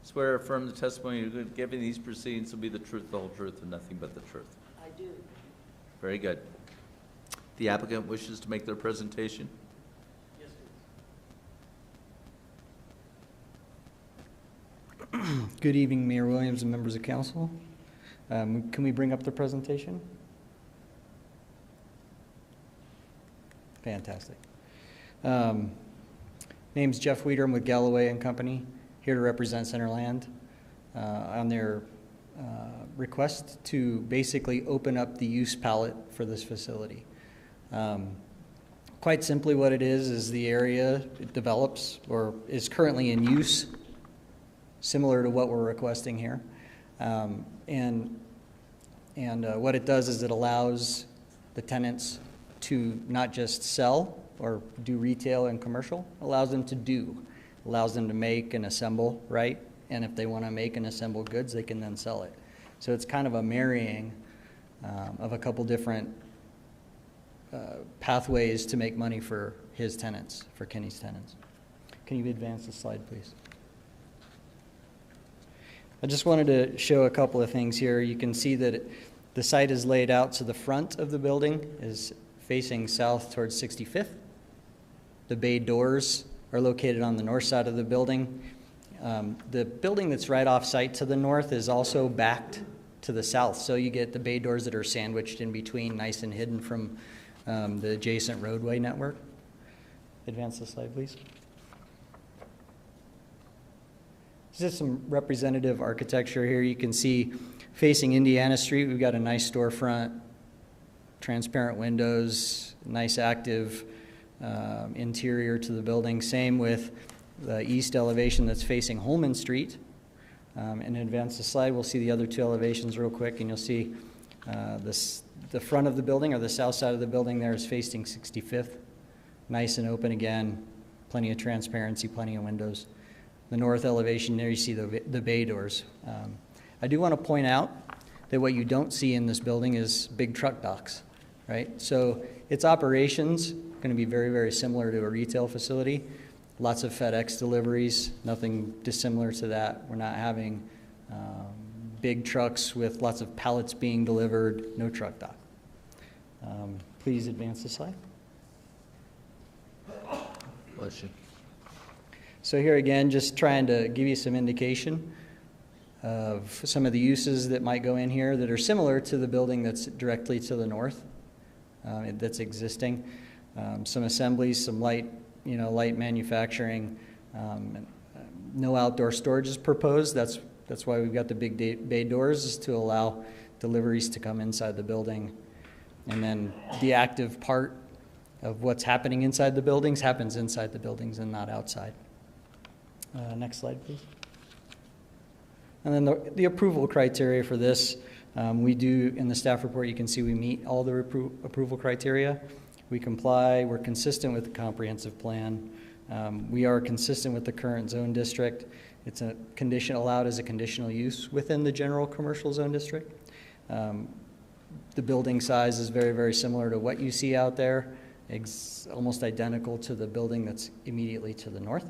Swear or affirm the testimony you're giving these proceedings will be the truth, the whole truth, and nothing but the truth. I do. Very good. The applicant wishes to make their presentation. Yes, please. Good evening, Mayor Williams and members of council. Can we bring up the presentation? Fantastic. Name's Jeff Weeder. I'm with Galloway and Company, here to represent Centerland on their request to basically open up the use palette for this facility. Quite simply what it is the area it develops or is currently in use, similar to what we're requesting here. And what it does is it allows the tenants to not just sell or do retail and commercial, allows them to allows them to make and assemble, right? And if they want to make and assemble goods, they can then sell it. So it's kind of a marrying of a couple different pathways to make money for his tenants, for Kenny's tenants. Can you advance the slide, please? I just wanted to show a couple of things here. You can see that the site is laid out so the front of the building is facing south towards 65th. The bay doors are located on the north side of the building. The building that's right off site to the north is also backed to the south, so you get the bay doors that are sandwiched in between, nice and hidden from the adjacent roadway network. Advance the slide, please. This is some representative architecture here. You can see facing Indiana Street, we've got a nice storefront, transparent windows, nice active interior to the building. Same with the east elevation that's facing Holman Street. And advance the slide, we'll see the other two elevations real quick, and you'll see the front of the building, or the south side of the building there, is facing 65th. Nice and open again, plenty of transparency, plenty of windows. The north elevation there, you see the bay doors. I do want to point out that what you don't see in this building is big truck docks, right? So its operations going to be very, very similar to a retail facility. Lots of FedEx deliveries, nothing dissimilar to that. We're not having big trucks with lots of pallets being delivered, no truck dock. Please advance the slide. Bless you. So here again, just trying to give you some indication of some of the uses that might go in here that are similar to the building that's directly to the north that's existing. Some assemblies, some light manufacturing. No outdoor storage is proposed. That's why we've got the big bay doors, is to allow deliveries to come inside the building. And then the active part of what's happening inside the buildings happens inside the buildings and not outside. Next slide, please. And then the approval criteria for this, we do, in the staff report, you can see we meet all the approval criteria. We comply, we're consistent with the comprehensive plan. We are consistent with the current zone district. It's a condition allowed as a conditional use within the general commercial zone district. The building size is very, very similar to what you see out there. Almost identical to the building that's immediately to the north.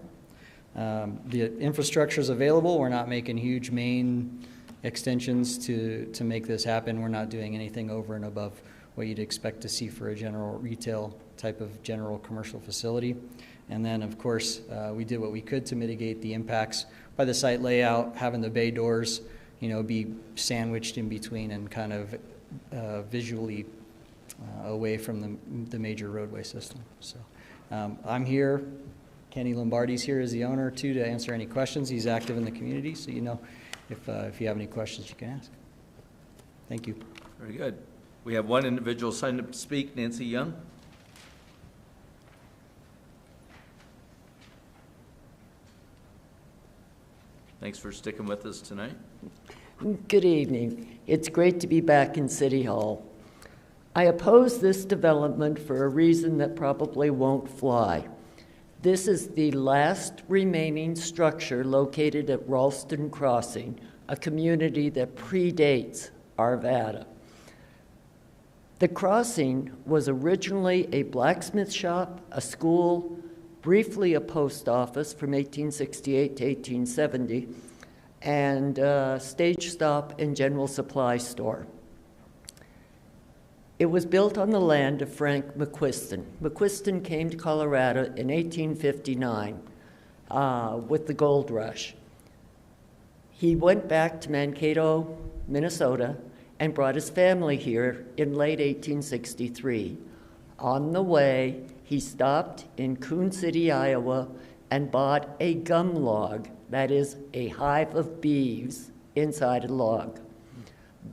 The infrastructure is available. We're not making huge main extensions to make this happen. We're not doing anything over and above what you'd expect to see for a general retail type of general commercial facility. And then, of course, we did what we could to mitigate the impacts by the site layout, having the bay doors, be sandwiched in between and kind of visually away from the major roadway system. So I'm here. Kenny Lombardi's here as the owner, too, to answer any questions. He's active in the community, so if you have any questions, you can ask. Thank you. Very good. We have one individual signed up to speak, Nancy Young. Thanks for sticking with us tonight. Good evening. It's great to be back in City Hall. I oppose this development for a reason that probably won't fly. This is the last remaining structure located at Ralston Crossing, a community that predates Arvada. The crossing was originally a blacksmith shop, a school, briefly a post office from 1868 to 1870, and a stage stop and general supply store. It was built on the land of Frank McQuiston. McQuiston came to Colorado in 1859 with the gold rush. He went back to Mankato, Minnesota, and brought his family here in late 1863. On the way, he stopped in Coon City, Iowa, and bought a gum log, that is, a hive of bees inside a log.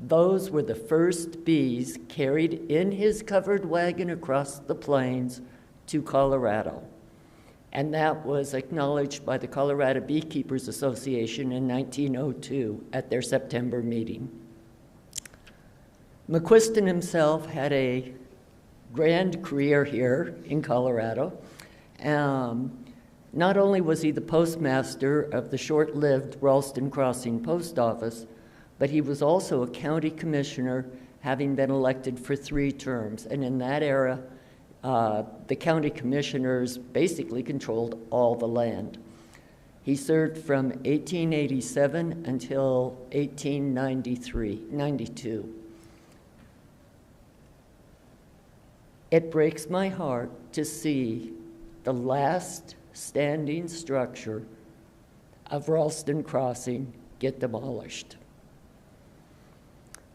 Those were the first bees carried in his covered wagon across the plains to Colorado. And that was acknowledged by the Colorado Beekeepers Association in 1902 at their September meeting. McQuiston himself had a grand career here in Colorado. Not only was he the postmaster of the short-lived Ralston Crossing Post Office, but he was also a county commissioner, having been elected for 3 terms. And in that era, the county commissioners basically controlled all the land. He served from 1887 until 1892. It breaks my heart to see the last standing structure of Ralston Crossing get demolished.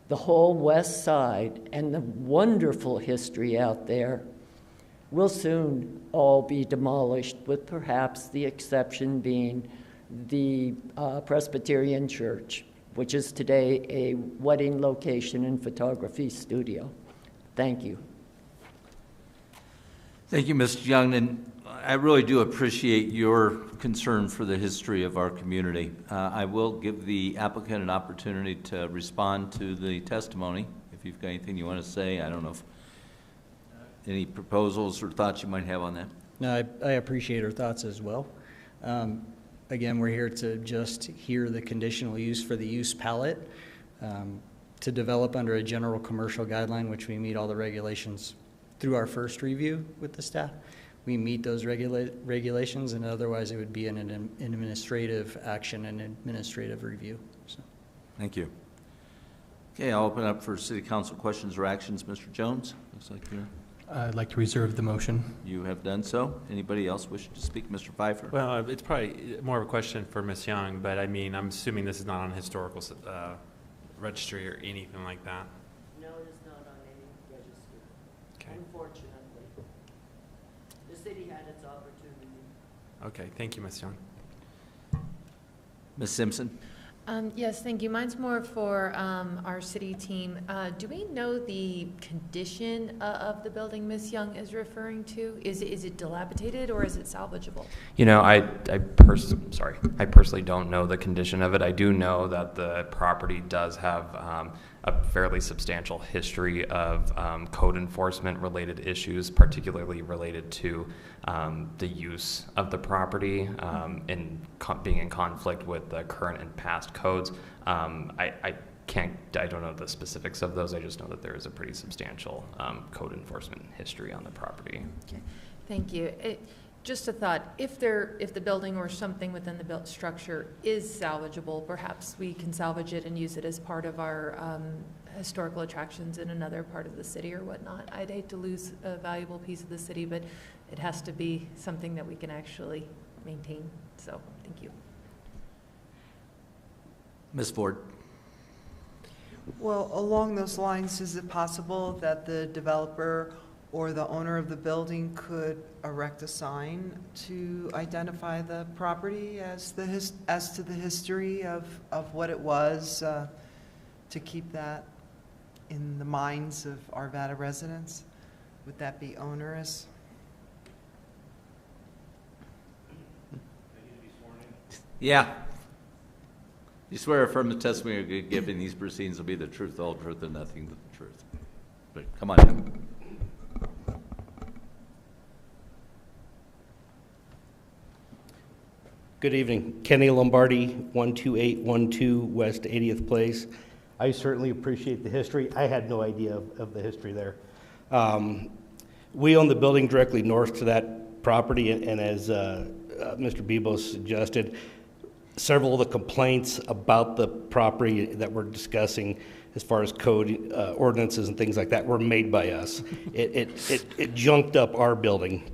The whole west side and the wonderful history out there will soon all be demolished, with perhaps the exception being the Presbyterian Church, which is today a wedding location and photography studio. Thank you. Thank you, Ms. Young, and I really do appreciate your concern for the history of our community. I will give the applicant an opportunity to respond to the testimony. If you've got anything you want to say, I don't know if any proposals or thoughts you might have on that. No, I appreciate her thoughts as well. Again, we're here to just hear the conditional use for the use palette, to develop under a general commercial guideline, which we meet all the regulations through our first review with the staff. We meet those regulations, and otherwise it would be an administrative action and administrative review. So. Thank you. Okay, I'll open up for City Council questions or actions. Mr. Jones, looks like you're... I'd like to reserve the motion. You have done so. Anybody else wishing to speak? Mr. Pfeiffer? Well, it's probably more of a question for Ms. Young, but I mean, I'm assuming this is not on historical registry or anything like that. No, it is not on any registry. Okay. Unfortunately. The city had its opportunity. Okay, thank you, Ms. Young. Ms. Simpson? Yes, thank you. Mine's more for our city team. Do we know the condition of the building Ms. Young is referring to? Is it dilapidated or is it salvageable? You know, I personally don't know the condition of it. I do know that the property does have a fairly substantial history of code enforcement related issues, particularly related to the use of the property and being in conflict with the current and past codes. I don't know the specifics of those. I just know that there is a pretty substantial code enforcement history on the property. Okay, thank you. Just a thought, if the building or something within the built structure is salvageable, perhaps we can salvage it and use it as part of our historical attractions in another part of the city or whatnot. I'd hate to lose a valuable piece of the city, but it has to be something that we can actually maintain. So, thank you. Ms. Ford. Well, along those lines, is it possible that the developer or the owner of the building could erect a sign to identify the property as to the history of what it was, to keep that in the minds of Arvada residents? Would that be onerous? Yeah. You swear affirm the testimony you're giving these proceedings will be the truth, the whole truth, and nothing but the truth. But come on in. Good evening. Kenny Lombardi, 12812 West 80th Place. I certainly appreciate the history. I had no idea of the history there. We own the building directly north to that property, and as Mr. Bibos suggested, several of the complaints about the property that we're discussing as far as code ordinances and things like that were made by us. It junked up our building.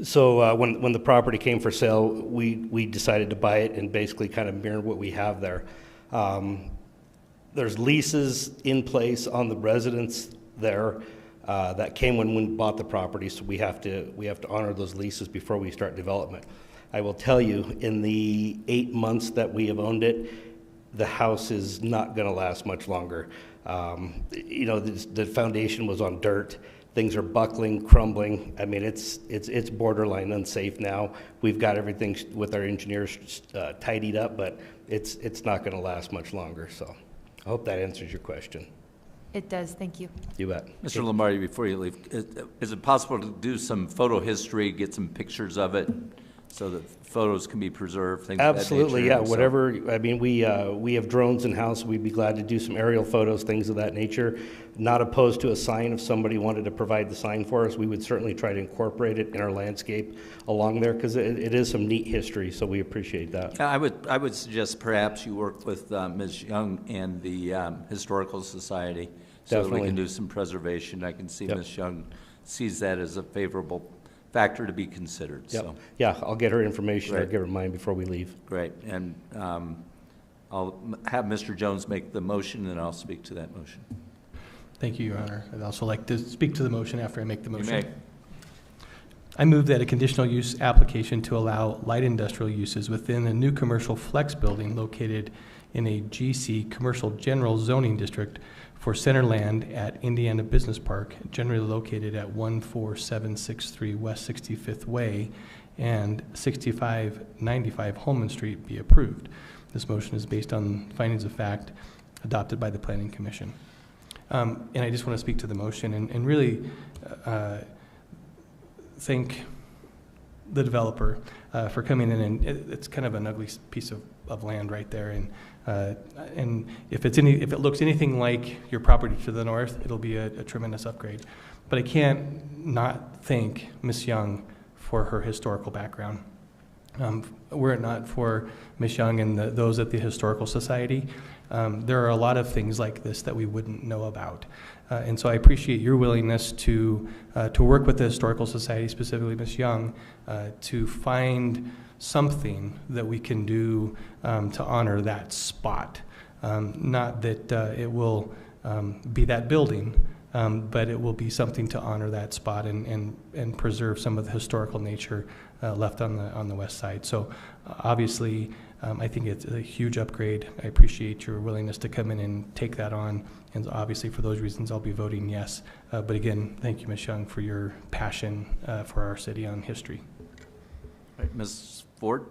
So when the property came for sale, we decided to buy it and basically kind of mirror what we have there. There's leases in place on the residents there that came when we bought the property, so we have to honor those leases before we start development. I will tell you, in the 8 months that we have owned it, the house is not going to last much longer. You know, the foundation was on dirt. Things are buckling, crumbling. I mean, it's borderline unsafe now. We've got everything with our engineers tidied up, but it's not going to last much longer. So I hope that answers your question. It does. Thank you. You bet. Mr. Lombardi, before you leave, is it possible to do some photo history, get some pictures of it, so that photos can be preserved? Things Absolutely, of that yeah. nature? Whatever. I mean, we have drones in house. We'd be glad to do some aerial photos, things of that nature. Not opposed to a sign. If somebody wanted to provide the sign for us, we would certainly try to incorporate it in our landscape along there, because it is some neat history. So we appreciate that. I would suggest perhaps you work with Ms. Young and the Historical Society, so that we Definitely. can do some preservation. I can see Yep. Ms. Young sees that as a favorable factor to be considered. Yep. So Yeah, I'll get her information. I'll Great. give her mine before we leave. great, and I'll have Mr. Jones make the motion, and I'll speak to that motion. Thank you, Your Honor. I'd also like to speak to the motion after I make the motion. You may. I move that a conditional use application to allow light industrial uses within a new commercial flex building located in a GC Commercial General Zoning District for center land at Indiana Business Park, generally located at 14763 West 65th Way and 6595 Holman Street, be approved. This motion is based on findings of fact adopted by the Planning Commission. And I just want to speak to the motion and really thank the developer for coming in, and it's kind of an ugly piece of land right there, and if it looks anything like your property to the north, it'll be a tremendous upgrade. But I can't not thank Ms. Young for her historical background. Were it not for Ms. Young and those at the Historical Society, there are a lot of things like this that we wouldn't know about. And so I appreciate your willingness to work with the Historical Society, specifically Ms. Young, to find something that we can do to honor that spot. Not that it will be that building, but it will be something to honor that spot and preserve some of the historical nature left on the west side. So obviously, I think it's a huge upgrade. I appreciate your willingness to come in and take that on. And obviously, for those reasons, I'll be voting yes. But again, thank you, Ms. Young, for your passion for our city on history. Right, Ms. Ford?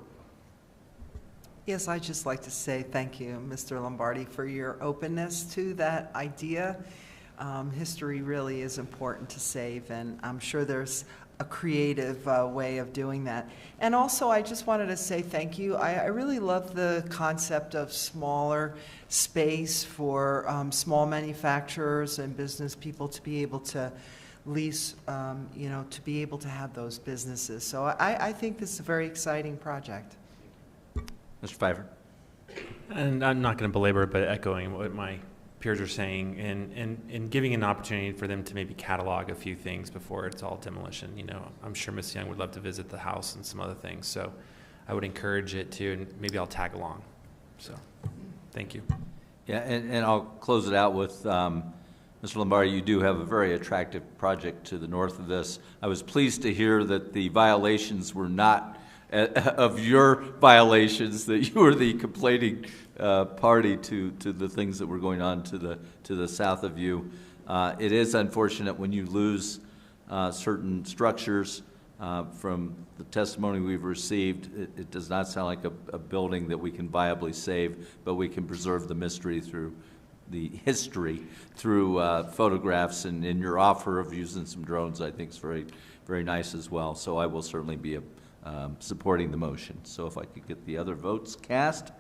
Yes, I'd just like to say thank you, Mr. Lombardi, for your openness to that idea. History really is important to save, and I'm sure there's a creative way of doing that. And also, I just wanted to say thank you. I really love the concept of smaller space for small manufacturers and business people to be able to lease, to be able to have those businesses. So I think this is a very exciting project. Mr. Pfeiffer? And I'm not going to belabor, but echoing what my peers are saying, and giving an opportunity for them to maybe catalog a few things before it's all demolition. You know, I'm sure Ms. Young would love to visit the house and some other things. So I would encourage it to, and maybe I'll tag along. So thank you. Yeah, and I'll close it out with, Mr. Lombardi, you do have a very attractive project to the north of this. I was pleased to hear that the violations were not of your violations, that you were the complaining party to the things that were going on to the south of you. It is unfortunate when you lose certain structures. From the testimony we've received, it does not sound like a building that we can viably save, but we can preserve the mystery through the history, through photographs, and your offer of using some drones, I think, is very, very nice as well. So I will certainly be supporting the motion. So if I could get the other votes cast,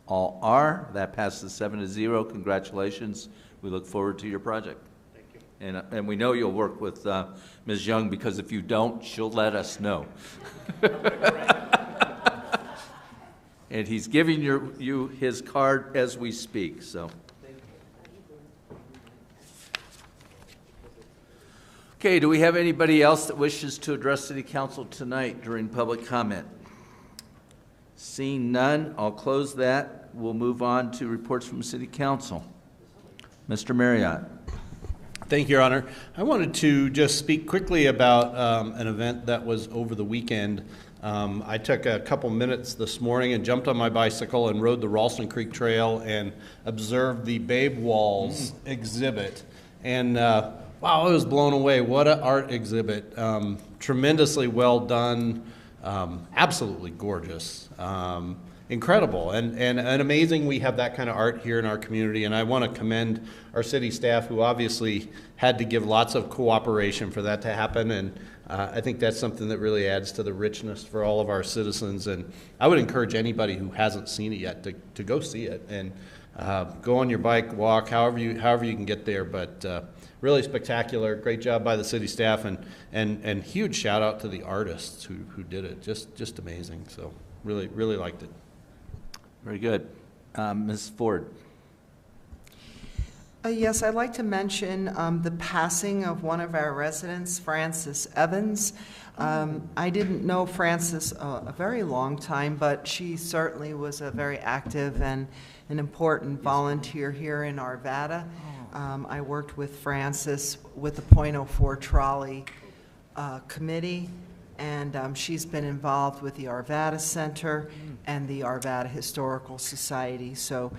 all are. That passes 7-0. Congratulations. We look forward to your project. And we know you'll work with Ms. Young, because if you don't, she'll let us know. And he's giving you his card as we speak. So, okay, do we have anybody else that wishes to address City Council tonight during public comment? Seeing none, I'll close that. We'll move on to reports from City Council. Mr. Marriott. Thank you, Your Honor. I wanted to just speak quickly about an event that was over the weekend. I took a couple minutes this morning and jumped on my bicycle and rode the Ralston Creek Trail and observed the Babe Walls exhibit. And wow, I was blown away. What an art exhibit. Tremendously well done, absolutely gorgeous. Incredible and amazing we have that kind of art here in our community, and I want to commend our city staff, who obviously had to give lots of cooperation for that to happen, and I think that's something that really adds to the richness for all of our citizens. And I would encourage anybody who hasn't seen it yet to go see it, and go on your bike, walk, however you can get there. But really spectacular, great job by the city staff, and huge shout out to the artists who did it. Just amazing. So really liked it. Very good. Ms. Ford. Yes, I'd like to mention the passing of one of our residents, Frances Evans. I didn't know Frances a very long time, but she certainly was a very active and an important volunteer here in Arvada. I worked with Frances with the .04 trolley committee, and she's been involved with the Arvada Center and the Arvada Historical Society. So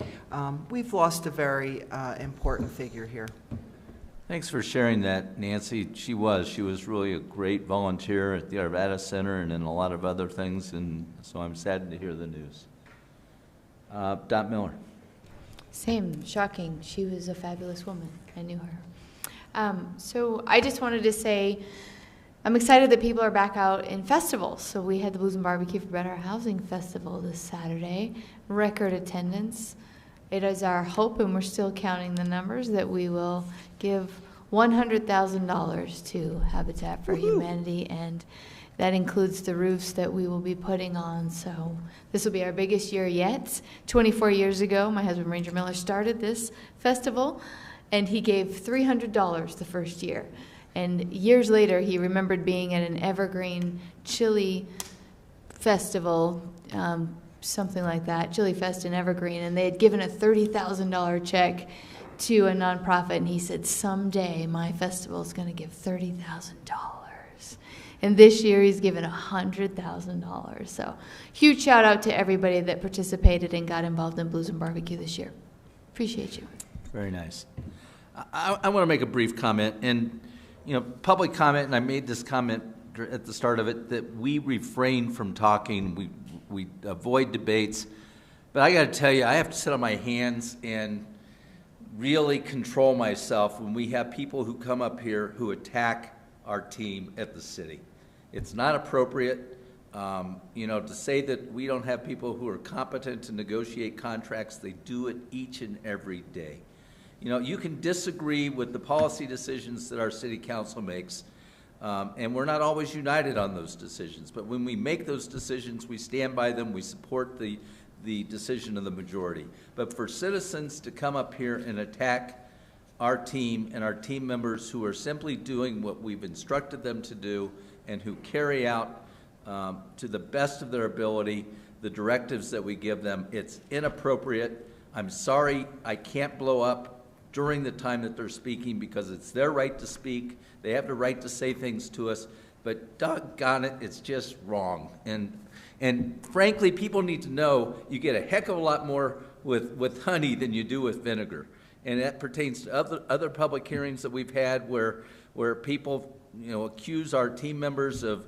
we've lost a very important figure here. Thanks for sharing that, Nancy. She was really a great volunteer at the Arvada Center and in a lot of other things, and so I'm saddened to hear the news. Dot Miller. Same, shocking. She was a fabulous woman. I knew her. So I just wanted to say, I'm excited that people are back out in festivals. So we had the Blues and Barbecue for Better Housing Festival this Saturday. Record attendance. It is our hope, and we're still counting the numbers, that we will give $100,000 to Habitat for Humanity, and that includes the roofs that we will be putting on. So this will be our biggest year yet. 24 years ago, my husband, Ranger Miller, started this festival, and he gave $300 the first year. And years later, he remembered being at an Evergreen chili festival, something like that, Chili Fest in Evergreen, and they had given a $30,000 check to a nonprofit, and he said, someday my festival is going to give $30,000. And this year he's given $100,000. So huge shout out to everybody that participated and got involved in Blues and Barbecue this year. Appreciate you. Very nice. I want to make a brief comment, and public comment, and I made this comment at the start of it, that we refrain from talking, we avoid debates, but I got to tell you, I have to sit on my hands and really control myself when we have people who come up here who attack our team at the city. It's not appropriate, to say that we don't have people who are competent to negotiate contracts. They do it each and every day. You can disagree with the policy decisions that our city council makes, and we're not always united on those decisions. But when we make those decisions, we stand by them. We support the the decision of the majority. But for citizens to come up here and attack our team and our team members who are simply doing what we've instructed them to do and who carry out to the best of their ability the directives that we give them, it's inappropriate. I'm sorry I can't blow up during the time that they're speaking because it's their right to speak. They have the right to say things to us, but doggone it, it's just wrong. And frankly, people need to know you get a heck of a lot more with honey than you do with vinegar. And that pertains to other public hearings that we've had where people, you know, accuse our team members of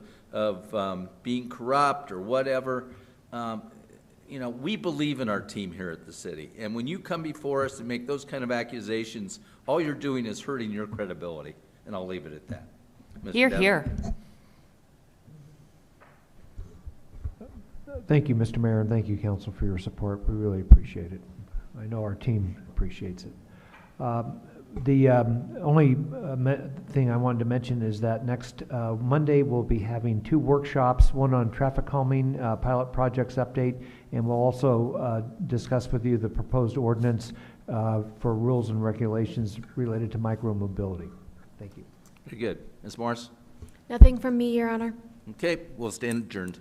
being corrupt or whatever. You know, we believe in our team here at the city. And when you come before us and make those kind of accusations, all you're doing is hurting your credibility. And I'll leave it at that. Mr. Hear, Devlin? hear. Thank you, Mr. Mayor, and thank you, council, for your support. We really appreciate it. I know our team appreciates it. The only thing I wanted to mention is that next Monday we'll be having 2 workshops, one on traffic calming, pilot projects update, and we'll also discuss with you the proposed ordinance for rules and regulations related to micromobility. Thank you. Very good. Ms. Morris? Nothing from me, Your Honor. Okay, we'll stand adjourned.